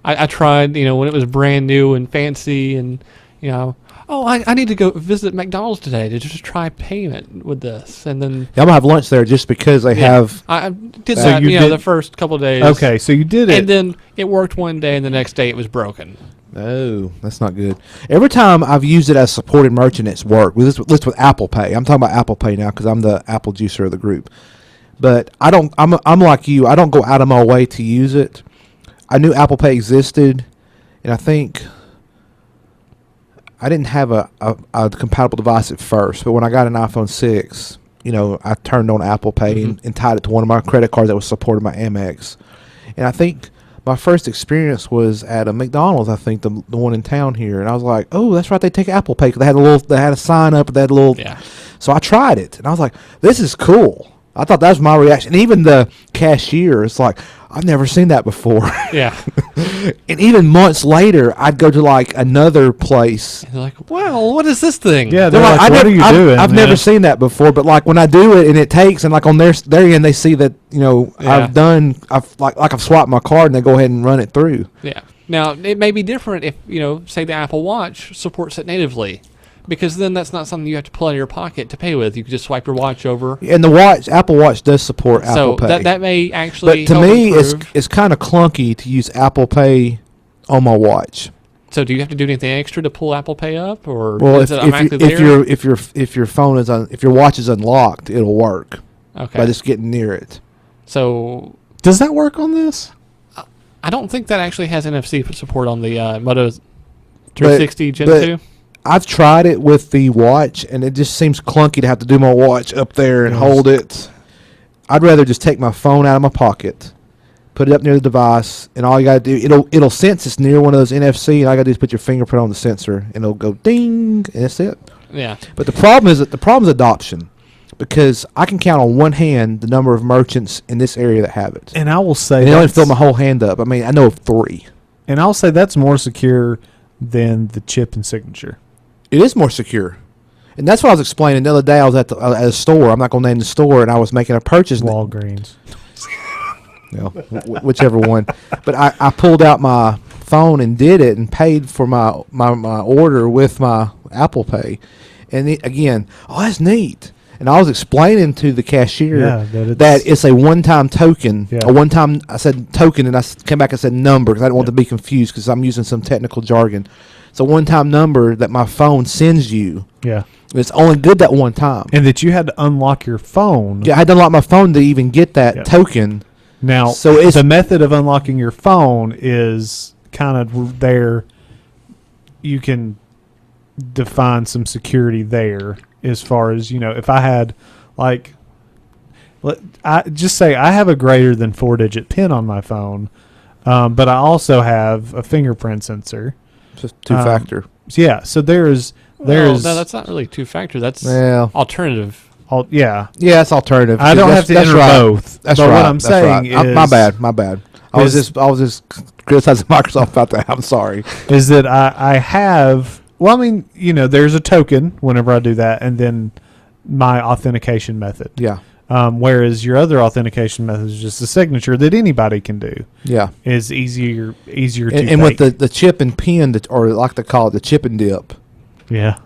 I tried, when it was brand new and fancy and, I need to go visit McDonald's today to just try payment with this. And then... I'm going to have lunch there just because they have... I did that, the first couple of days. Okay, so you did it. And then it worked one day and the next day it was broken. Oh, that's not good. Every time I've used it as supported merchant, it's worked. With Apple Pay. I'm talking about Apple Pay now because I'm the Apple juicer of the group. But I'm like you. I don't go out of my way to use it. I knew Apple Pay existed, and I think I didn't have a compatible device at first. But when I got an iPhone 6, I turned on Apple Pay and tied it to one of my credit cards that was supported by Amex. And I think my first experience was at a McDonald's. I think the one in town here, and I was like, "Oh, that's right. They take Apple Pay." 'Cause they had a sign up. They had a little. Yeah. So I tried it, and I was like, "This is cool." I thought that was my reaction. And even the cashier, it's like, I've never seen that before. Yeah. And even months later, I'd go to like another place. And they're like, "Well, what is this thing?" Yeah, they're like, "What are you doing?" I've never seen that before, but like when I do it and it takes, and like on their end, they see that I've swiped my card, and they go ahead and run it through. Yeah. Now it may be different if say the Apple Watch supports it natively, because then that's not something you have to pull out of your pocket to pay with. You can just swipe your watch over. And Apple Watch does support Apple Pay. So that may actually. But to me, improve. it's kind of clunky to use Apple Pay on my watch. So do you have to do anything extra to pull Apple Pay up, or if your phone is if your watch is unlocked, it'll work. Okay. By just getting near it. So does that work on this? I don't think that actually has NFC support on the Moto 360 Gen 2. I've tried it with the watch, and it just seems clunky to have to do my watch up there and hold it. I'd rather just take my phone out of my pocket, put it up near the device, and all you got to do, it'll sense it's near one of those NFC, and all you got to do is put your fingerprint on the sensor, and it'll go ding, and that's it. Yeah. But the problem is adoption, because I can count on one hand the number of merchants in this area that have it. And I will say, they only fill my whole hand up. I mean, I know of 3. And I'll say that's more secure than the chip and signature. It is more secure. And that's what I was explaining the other day. I was at a store. I'm not going to name the store, and I was making a purchase. Walgreens. Whichever one. But I pulled out my phone and did it and paid for my order with my Apple Pay. And again, that's neat. And I was explaining to the cashier that it's a one-time token. Yeah. A one-time, I said token, and I came back and said number because I didn't want to be confused because I'm using some technical jargon. It's a one-time number that my phone sends you. Yeah. It's only good that one time. And that you had to unlock your phone. Yeah, I had to unlock my phone to even get that token. Now, so the method of unlocking your phone is kind of there. You can define some security there. as far as, if I had, like, I just say I have a greater than 4-digit PIN on my phone, but I also have a fingerprint sensor. Just two-factor. Yeah, so there's. No, that's not really two-factor. That's alternative. Yeah, it's alternative. I don't have to enter both. That's but right. What I'm saying is, my bad. I was just criticizing Microsoft about that. I'm sorry. Is that I have? Well, I mean, there's a token whenever I do that, and then my authentication method. Yeah. Whereas your other authentication method is just a signature that anybody can do. Yeah. Is easier to and with the chip and pin, or like they call it, the chip and dip. Yeah.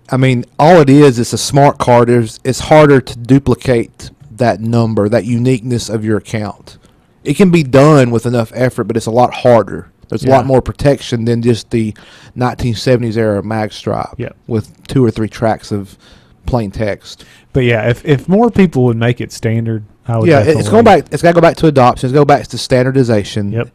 I mean, all it is a smart card. It's harder to duplicate that number, that uniqueness of your account. It can be done with enough effort, but it's a lot harder. There's a lot more protection than just the 1970s era mag stripe with 2 or 3 tracks of plain text. But yeah, if more people would make it standard, I would. Yeah, it's going back. It's got to go back to adoption. It's go back to standardization. Yep.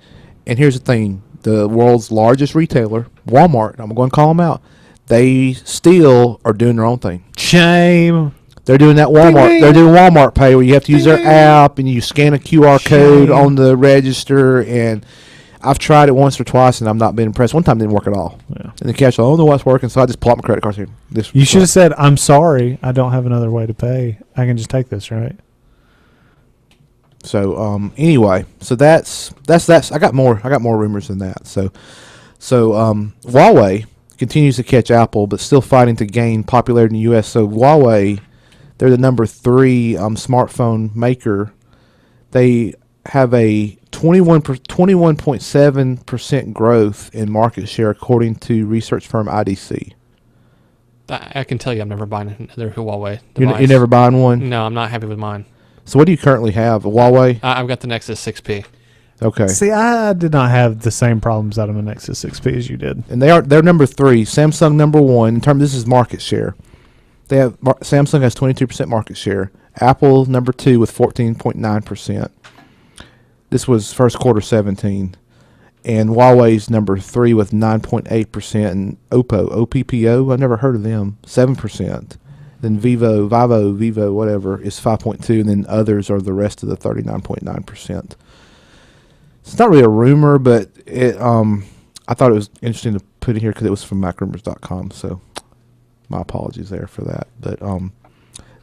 And here's the thing: the world's largest retailer, Walmart. I'm going to call them out. They still are doing their own thing. Shame. They're doing that Walmart. Ding. They're doing Walmart Pay, where you have to use their app and you scan a QR code on the register. And I've tried it once or twice, and I've not been impressed. One time it didn't work at all. Yeah. And the cashier, I don't know what's working, so I just pull out my credit card here. You should have said, "I'm sorry, I don't have another way to pay. I can just take this, right?" So anyway, so that's. I got more rumors than that. So Huawei continues to catch Apple, but still fighting to gain popularity in the U.S. So Huawei, they're the number 3 smartphone maker. They have a 21.7% growth in market share, according to research firm IDC. I can tell you, I'm never buying another Huawei You're device. never buying one? No, I'm not happy with mine. So what do you currently have? A Huawei? I've got the Nexus 6P. Okay. See, I did not have the same problems out of a Nexus 6P as you did. And they're number 3. Samsung number 1. In terms, this is market share. Samsung has 22% market share. Apple number 2 with 14.9%. This was first quarter 17. And Huawei's number 3 with 9.8%. And Oppo, I've never heard of them, 7%. Then Vivo, whatever, is 5.2%. And then others are the rest of the 39.9%. It's not really a rumor, but I thought it was interesting to put it here because it was from MacRumors.com. So my apologies there for that.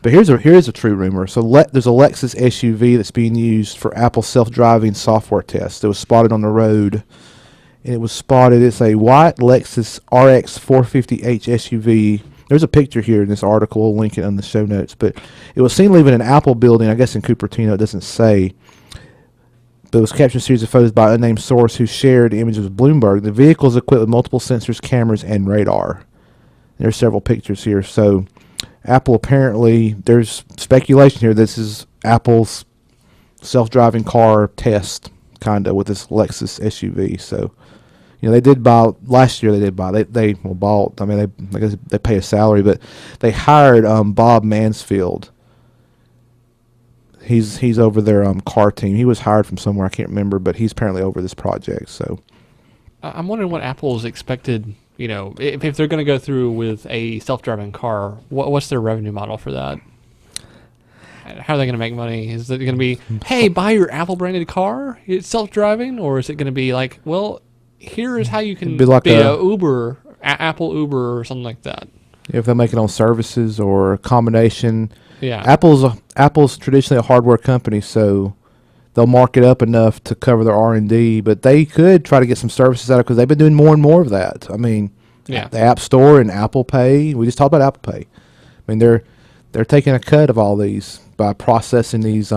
But here's a true rumor. So there's a Lexus SUV that's being used for Apple self-driving software tests. It was spotted on the road, and it's a white Lexus RX 450h SUV. There's a picture here in this article. We'll link it in the show notes. But it was seen leaving an Apple building, I guess in Cupertino. It doesn't say. But it was captured in a series of photos by an unnamed source who shared the images with Bloomberg. The vehicle is equipped with multiple sensors, cameras, and radar. There's several pictures here. So Apple apparently, there's speculation here, this is Apple's self-driving car test, kind of, with this Lexus SUV. So, they did buy, last year they bought, I mean, I guess they pay a salary, but they hired Bob Mansfield. He's over their car team. He was hired from somewhere, I can't remember, but he's apparently over this project. So I'm wondering what Apple's expected, if they're going to go through with a self-driving car, what's their revenue model for that? How are they going to make money? Is it going to be, hey, buy your Apple-branded car? It's self-driving? Or is it going to be like, well, here is how you can be like a Uber, Apple Uber or something like that? If they make it on services or a combination. Yeah. Apple's traditionally a hardware company, so they'll mark it up enough to cover their R&D, but they could try to get some services out of it because they've been doing more and more of that. I mean, the App Store and Apple Pay. We just talked about Apple Pay. I mean, they're taking a cut of all these by processing these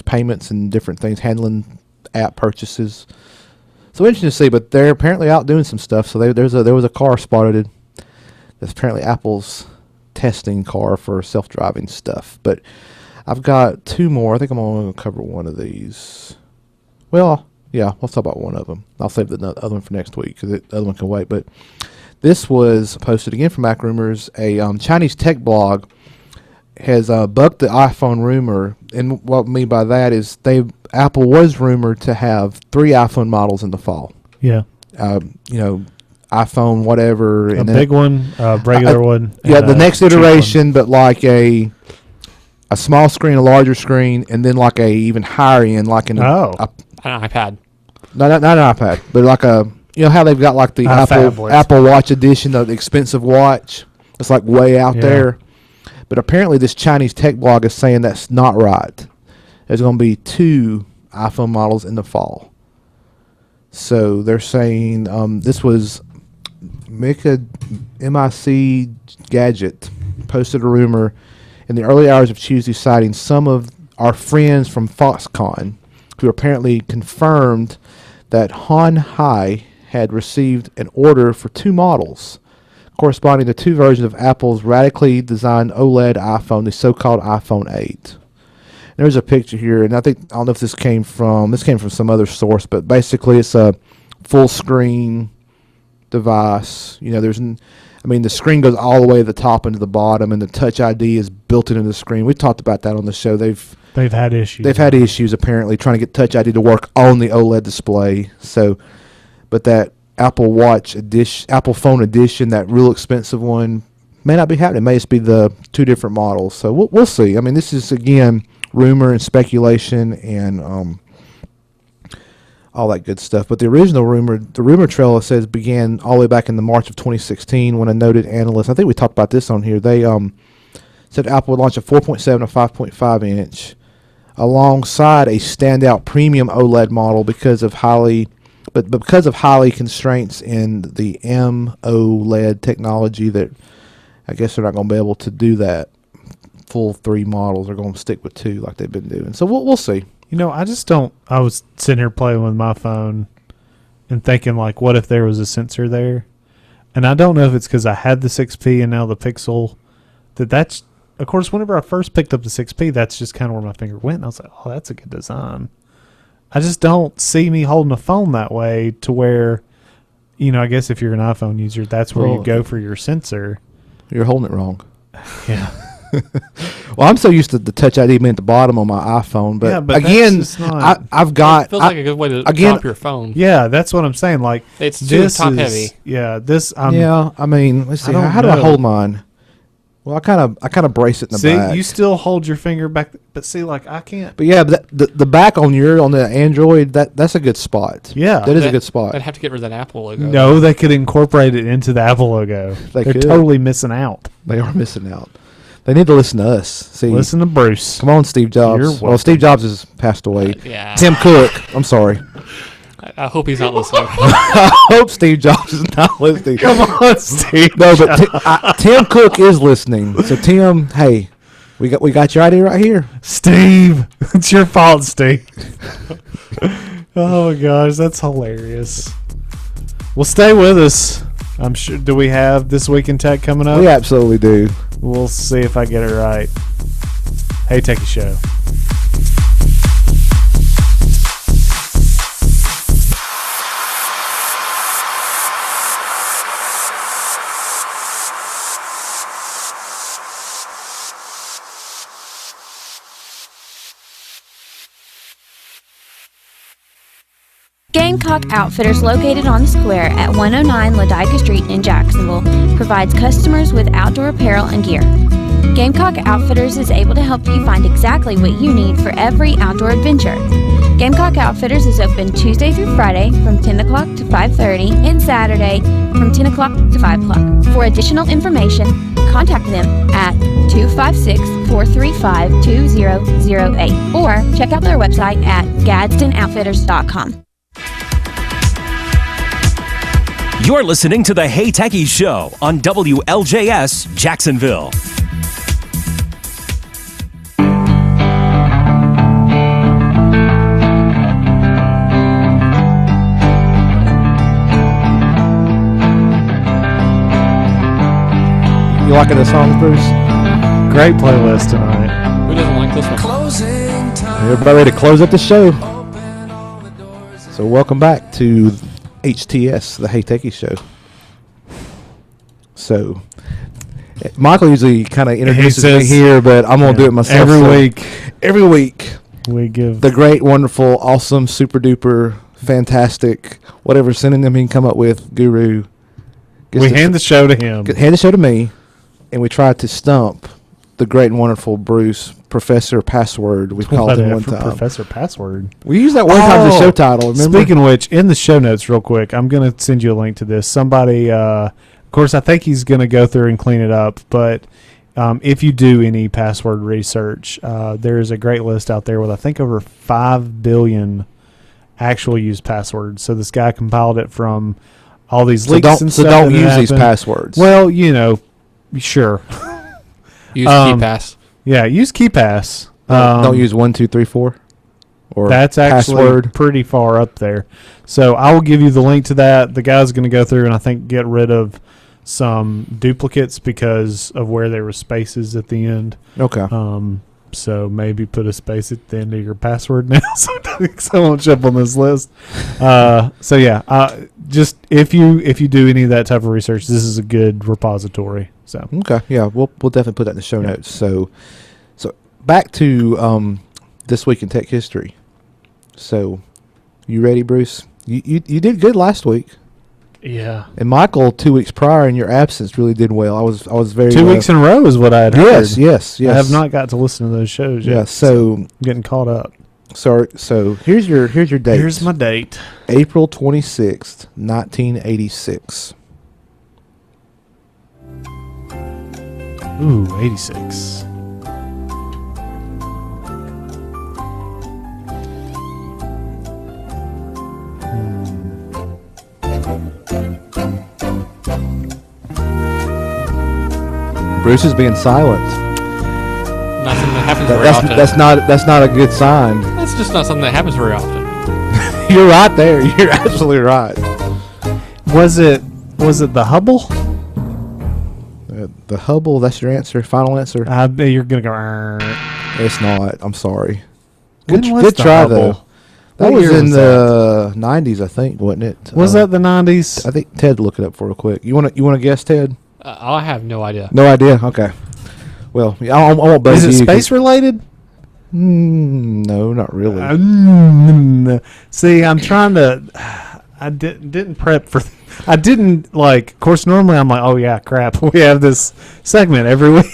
payments and different things, handling app purchases. So interesting to see, but they're apparently out doing some stuff. So there was a car spotted that's apparently Apple's testing car for self-driving stuff. But I've got 2 more. I think I'm going to cover one of these. Well, yeah, let's talk about one of them. I'll save the other one for next week because the other one can wait. But this was posted again from Mac Rumors. A Chinese tech blog has bucked the iPhone rumor, and what I mean by that is Apple was rumored to have 3 iPhone models in the fall. Yeah. iPhone whatever. A and big one, regular one. Yeah, and the a next cheap iteration, but like a small screen, a larger screen, and then like a even higher end, like an iPad. No, not an iPad, but like how they've got like the Apple Watch edition, the expensive watch. It's like way out there. But apparently this Chinese tech blog is saying that's not right. There's going to be 2 iPhone models in the fall. So they're saying this was MIC Gadget posted a rumor in the early hours of Tuesday citing some of our friends from Foxconn who apparently confirmed that Han Hai had received an order for 2 models corresponding to 2 versions of Apple's radically designed OLED iPhone, the so-called iPhone 8. There's a picture here, and I don't know if this came from some other source, but basically it's a full screen device. The screen goes all the way to the top and to the bottom, and the Touch ID is built into the screen. We talked about that on the show. They've had issues. They've had issues apparently trying to get Touch ID to work on the OLED display. So, but that Apple Watch edition, Apple Phone edition, that real expensive one, may not be happening. It may just be the 2 different models. So we'll see. I mean, this is again rumor and speculation and all that good stuff. But the original rumor, the rumor trail, it says began all the way back in the March of 2016 when a noted analyst, I think we talked about this on here, they said Apple would launch a 4.7 or 5.5 inch alongside a standout premium OLED model because of highly constraints in the AMOLED technology that I guess they're not going to be able to do that. Full 3 models are going to stick with 2 like they've been doing. So we'll see. I just don't. I was sitting here playing with my phone and thinking, like, what if there was a sensor there? And I don't know if it's because I had the 6P and now the Pixel. That's, of course, whenever I first picked up the 6P, that's just kind of where my finger went. And I was like, oh, that's a good design. I just don't see me holding a phone that way to where, I guess if you're an iPhone user, that's where you go for your sensor. You're holding it wrong. Yeah. Well, I'm so used to the Touch ID being at the bottom on my iPhone, but again, I've got. It feels like a good way to drop your phone. Yeah, that's what I'm saying. Like it's too top heavy. Yeah, this. I mean, let's see. How do I hold mine? Well, I kind of brace it in the back. See, you still hold your finger back, but see, like I can't. But yeah, but the back on the Android, that's a good spot. Yeah, that is a good spot. They'd have to get rid of that Apple logo. No, they could incorporate it into the Apple logo. They're totally missing out. They are missing out. They need to listen to us. See, listen to Bruce. Come on, Steve Jobs. Well, Steve Jobs has passed away. Yeah. Tim Cook. I'm sorry. I hope he's not listening. I hope Steve Jobs is not listening. Come on, Steve. No, but Tim Cook is listening. So Tim, hey, we got your idea right here. Steve, it's your fault, Steve. Oh my gosh, that's hilarious. Well, stay with us. I'm sure. Do we have This Week in Tech coming up? We absolutely do. We'll see if I get it right. Hey, Techie Show. Gamecock Outfitters, located on the square at 109 Ladica Street in Jacksonville, provides customers with outdoor apparel and gear. Gamecock Outfitters is able to help you find exactly what you need for every outdoor adventure. Gamecock Outfitters is open Tuesday through Friday from 10 o'clock to 5:30 and Saturday from 10 o'clock to 5 o'clock. For additional information, contact them at 256-435-2008 or check out their website at GadsdenOutfitters.com. You're listening to the Hey Techies Show on WLJS Jacksonville. You liking the song, Bruce? Great playlist tonight. Who doesn't like this one? Everybody ready to close up the show? So welcome back to HTS, the Hey Techies Show. So Michael usually kind of introduces me here, but I'm going to do it myself. Every week we give the great, wonderful, awesome, super duper, fantastic, whatever synonym he can come up with, guru, We hand the show to him. Hand the show to me, and we tried to stump the great and wonderful Bruce, Professor Password. We called him one time. Professor Password. We used that one time as a show title. Remember? Speaking of which, in the show notes, real quick, I'm going to send you a link to this. Somebody, of course, I think he's going to go through and clean it up, but if you do any password research, there is a great list out there with, I think, over 5 billion actual used passwords. So this guy compiled it from all these leaks and stuff. So don't use these passwords. Well, sure. Use KeyPass. Yeah, use KeyPass. Don't use 1, 2, 3, 4. Or that's actually password. Pretty far up there. So I will give you the link to that. The guy's going to go through and I think get rid of some duplicates because of where there were spaces at the end. Okay. So maybe put a space at the end of your password now, so it won't show up on this list. So yeah, just if you do any of that type of research, this is a good repository. So okay, yeah, we'll definitely put that in the show notes. So back to this week in tech history. So you ready, Bruce? You did good last week. Yeah. And Michael, 2 weeks prior in your absence, really did well. I was very 2 weeks in a row is what I had heard. Yes. I have not got to listen to those shows yet. Yeah, so I'm getting caught up. So here's your date. Here's my date. April 26th, 1986. Ooh, 86. Bruce is being silent. Nothing that happens very often. That's not a good sign. That's just not something that happens very often. You're right there. You're absolutely right. Was it the Hubble? The Hubble. That's your answer. Final answer. I bet you're gonna go. It's not. I'm sorry. Good try Hubble? though. That was in the 90s, I think, wasn't it? Was that the 90s? I think Ted look it up for real quick. You want to guess, Ted? I have no idea. No idea. Okay. Well, I won't buzz you. Is it space related? No, not really. See, I'm trying to. I didn't prep for. I didn't like. Of course, normally I'm like, oh yeah, crap. We have this segment every week.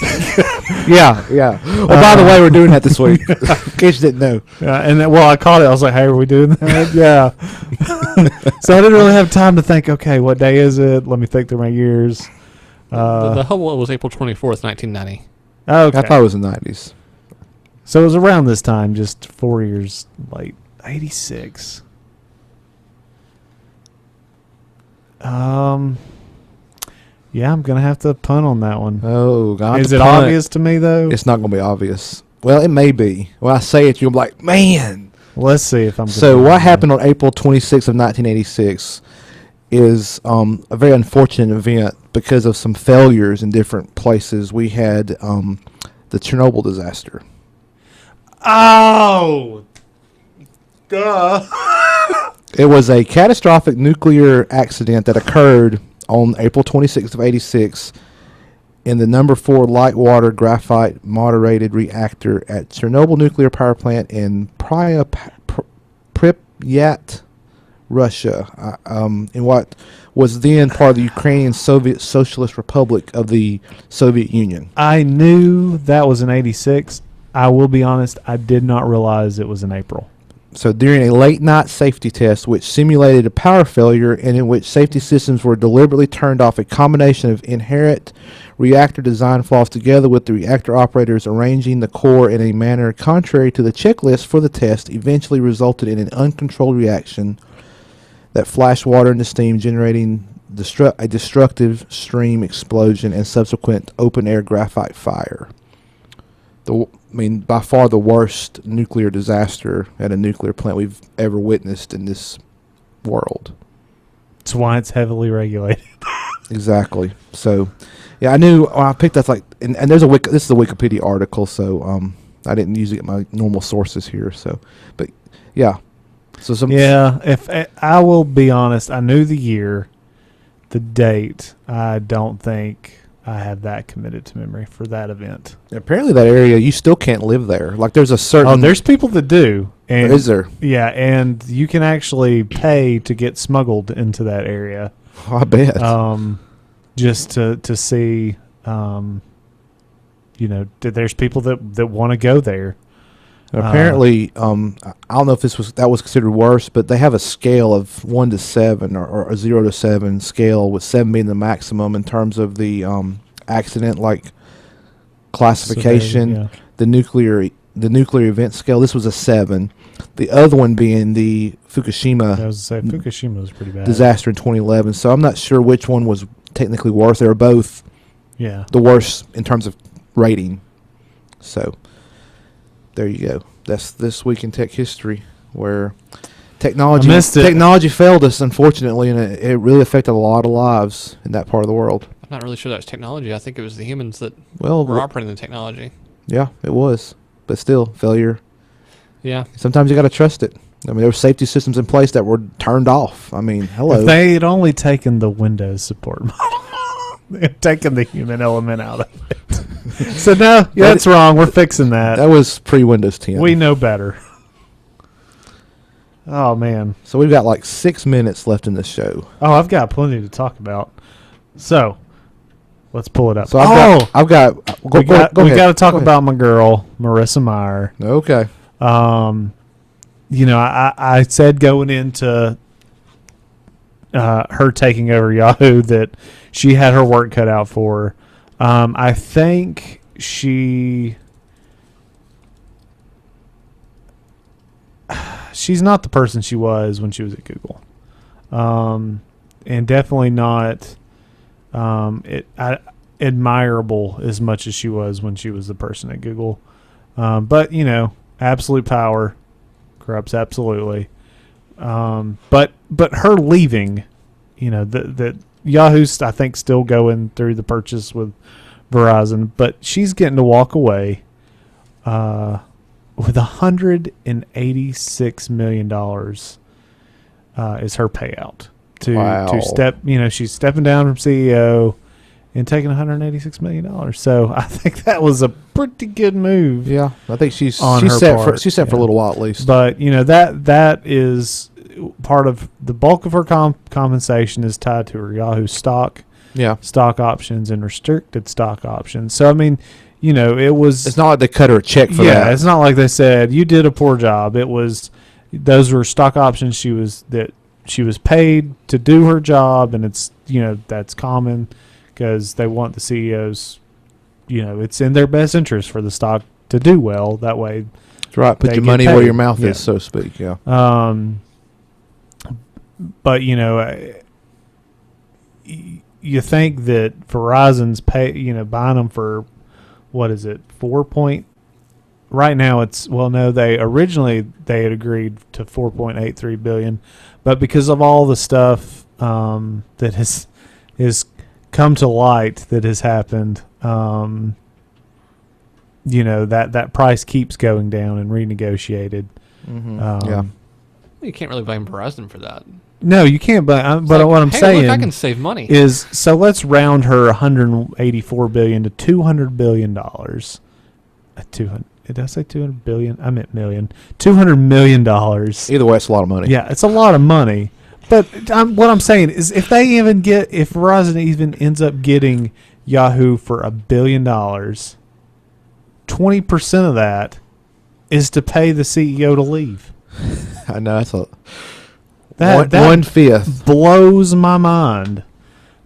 yeah. Oh, by the way, we're doing that this week. In case you didn't know. And then, I caught it. I was like, hey, are we doing that? Yeah. So I didn't really have time to think. Okay, what day is it? Let me think through my years. The Hubble was April 24th, 1990. Okay. I thought it was the 90s. So it was around this time, just 4 years late. 86. Yeah, I'm gonna have to punt on that one. Oh God! Is it obvious to me though? It's not gonna be obvious. Well, it may be. When I say it, you'll be like, man. Let's see if I'm. So what happened on April 26th of 1986 is a very unfortunate event because of some failures in different places. We had the Chernobyl disaster. Oh, duh. It was a catastrophic nuclear accident that occurred on April 26th of 86 in the number 4 light water graphite moderated reactor at Chernobyl nuclear power plant in Pripyat, Russia, in what was then part of the Ukrainian Soviet Socialist Republic of the Soviet Union. I knew that was in 86. I will be honest, I did not realize it was in April. So during a late night safety test which simulated a power failure and in which safety systems were deliberately turned off, a combination of inherent reactor design flaws together with the reactor operators arranging the core in a manner contrary to the checklist for the test eventually resulted in an uncontrolled reaction that flashed water into steam, generating a destructive stream explosion and subsequent open-air graphite fire. By far the worst nuclear disaster at a nuclear plant we've ever witnessed in this world. That's why it's heavily regulated. Exactly. So, yeah, I knew when I picked that. And there's this is a Wikipedia article, so I didn't usually get my normal sources here. So, but yeah. So if I will be honest, I knew the year, the date. I don't think I have that committed to memory for that event. Apparently, that area you still can't live there. Like there's a certain. Oh, there's people that do. And, is there? Yeah, and you can actually pay to get smuggled into that area. I bet. just to see, there's people that want to go there. Apparently, I don't know if that was considered worse, but they have a scale of 1 to 7 or a 0 to 7 scale, with 7 being the maximum in terms of the accident classification. So the nuclear event scale. This was a 7. The other one being the Fukushima. I was saying Fukushima was pretty bad. Disaster in 2011. So I'm not sure which one was technically worse. They were both the worst in terms of rating. So there you go. That's this week in tech history, where technology failed us, unfortunately, and it really affected a lot of lives in that part of the world. I'm not really sure that was technology. I think it was the humans that were operating the technology. Yeah, it was. But still, failure. Yeah. Sometimes you got to trust it. I mean, there were safety systems in place that were turned off. I mean, hello. If they had only taken the Windows support model, they had taken the human element out of it. So no, that's wrong. We're fixing that. That was pre-Windows 10. We know better. Oh, man. So we've got like 6 minutes left in this show. Oh, I've got plenty to talk about. So let's pull it up. So we got to talk about my girl, Marissa Meyer. Okay. I said going into her taking over Yahoo that she had her work cut out for her. I think she's not the person she was when she was at Google, and definitely not admirable as much as she was when she was the person at Google. But absolute power corrupts absolutely. But her leaving, that Yahoo's I think still going through the purchase with Verizon, but she's getting to walk away with $186 million is her payout to step. She's stepping down from CEO and taking $186 million. So I think that was a pretty good move. Yeah, I think she's set for a little while at least. But that is part of the bulk of her compensation is tied to her Yahoo stock. Yeah, stock options and restricted stock options. So I mean, it was. It's not like they cut her a check for that. Yeah, it's not like they said you did a poor job. It was those were stock options she was paid to do her job, and it's that's common because they want the CEOs. It's in their best interest for the stock to do well. That way, that's right. Put your money where your mouth is, so to speak. Yeah. But you think that Verizon's buying them for what is it 4 point? Right now it's they originally had agreed to $4.83 billion, but because of all the stuff that has come to light that has happened, that price keeps going down and renegotiated. Yeah. You can't really blame Verizon for that. No, you can't. But what I'm saying, look, I can save money. Is so let's round her $184 billion to $200 billion. 200. Did I say 200 billion? I meant million. $200 million. Either way, it's a lot of money. Yeah, it's a lot of money. But what I'm saying is, if Verizon even ends up getting Yahoo for $1 billion, 20% of that is to pay the CEO to leave. I know that's that 1/5 blows my mind.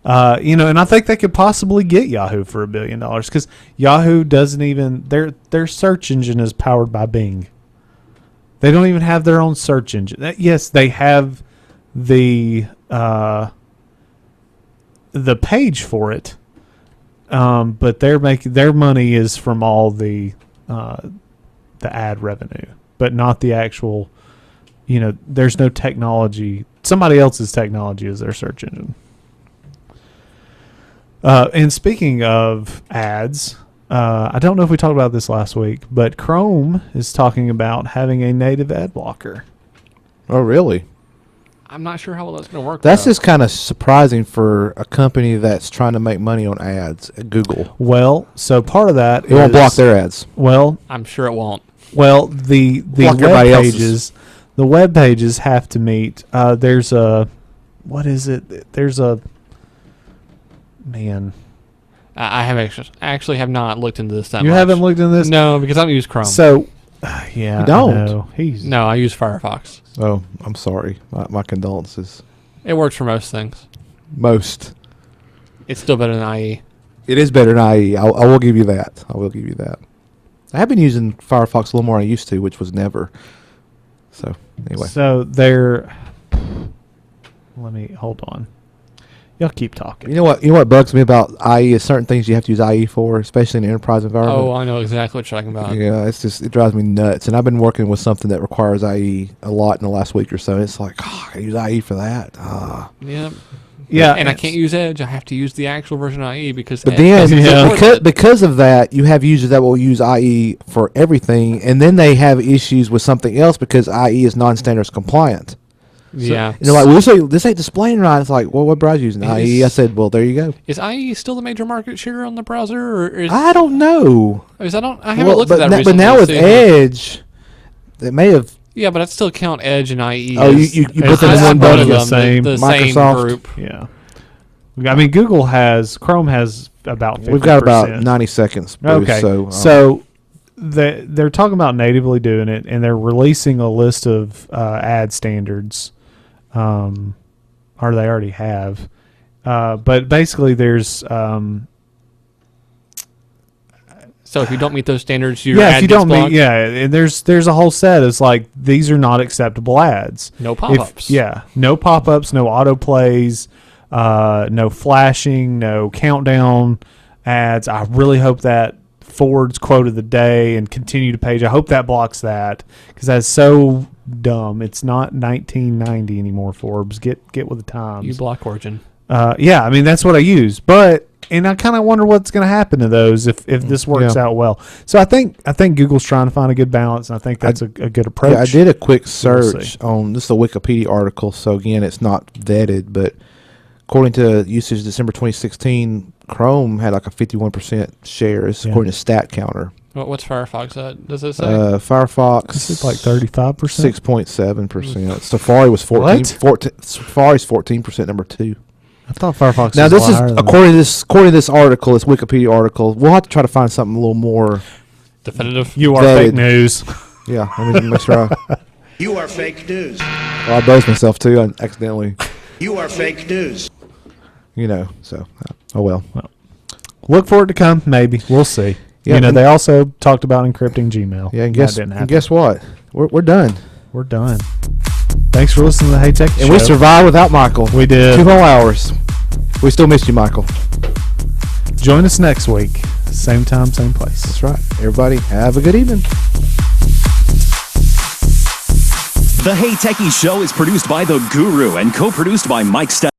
And I think they could possibly get Yahoo for $1 billion because Yahoo doesn't even their search engine is powered by Bing. They don't even have their own search engine. Yes, they have the page for it, but their money is from all the ad revenue, but not the actual. There's no technology. Somebody else's technology is their search engine. And speaking of ads, I don't know if we talked about this last week, but Chrome is talking about having a native ad blocker. Oh, really? I'm not sure how well that's going to work. That's just kind of surprising for a company that's trying to make money on ads at Google. Well, so part of that it won't block their ads. Well, I'm sure it won't. Well, the web pages have to meet. There's a what is it? There's a man. I have actually have not looked into this that much. You haven't looked into this? No, because I don't use Chrome. So, yeah, You don't? I know. No, I use Firefox. Oh, I'm sorry. My condolences. It works for most things. Most. It's still better than IE. It is better than IE. I will give you that. I will give you that. I have been using Firefox a little more than I used to, which was never. So, anyway. So, they're... Let me... Hold on. Y'all keep talking. You know what bugs me about IE is certain things you have to use IE for, especially in an enterprise environment. Oh, I know exactly what you're talking about. Yeah, it drives me nuts. And I've been working with something that requires IE a lot in the last week or so. It's like, I use IE for that. Yeah. Yeah, and I can't use Edge. I have to use the actual version of IE because. But Edge then, doesn't support it. because of that, you have users that will use IE for everything, and then they have issues with something else because IE is non-standards compliant. Yeah. And they're like, well, this ain't displaying right. It's like, well, what browser using? IE. I said, well, there you go. Is IE still the major market share on the browser, or is I don't know. I haven't looked at that recently. But now with so- Edge, they may have. Yeah, but I'd still count Edge and IE. Oh, as- you put as them in one both of bucket. them, the same Microsoft. group. Yeah. I mean, Chrome has about 50%. We've got about 90 seconds. Bruce, Okay. So they're talking about natively doing it, and they're releasing a list of ad standards, or they already have. But basically, there's So if you don't meet those standards, your yeah, ad if you gets don't blocked? meet, yeah, and there's a whole set. It's like these are not acceptable ads. No pop-ups. Yeah, no pop-ups, no autoplays, no flashing, no countdown ads. I really hope that Ford's quote of the day and continue to page. I hope that blocks that because that's so dumb. It's not 1990 anymore. Forbes, get with the times. You block Origin. Yeah, I mean that's what I use, and I kind of wonder what's going to happen to those if this works out well. So I think Google's trying to find a good balance, and I think that's a good approach. Yeah, I did a quick We'll search on this is a Wikipedia article. So again, it's not vetted, but according to usage December 2016, Chrome had like a 51% share. It's according to Stat Counter. What's Firefox at? Does it say? Firefox is like 35%, 6.7%. Safari was 14. Safari's 14%. Number 2. I thought Firefox. Now was this is higher than according to this article, this Wikipedia article. We'll have to try to find something a little more definitive. You are vetted. fake news. Yeah, let me make sure. You are fake news. Well, I buzzed myself too, accidentally. You are fake news. So oh well. Look for it to come. Maybe we'll see. Yeah, they also talked about encrypting Gmail. Yeah, and That guess didn't happen. what? We're done. We're done. Thanks for listening to the Hey Tech Show. And we survived without Michael. We did. 2 whole hours. We still missed you, Michael. Join us next week. Same time, same place. That's right. Everybody, have a good evening. The Hey Techies Show is produced by The Guru and co-produced by Mike Stepp.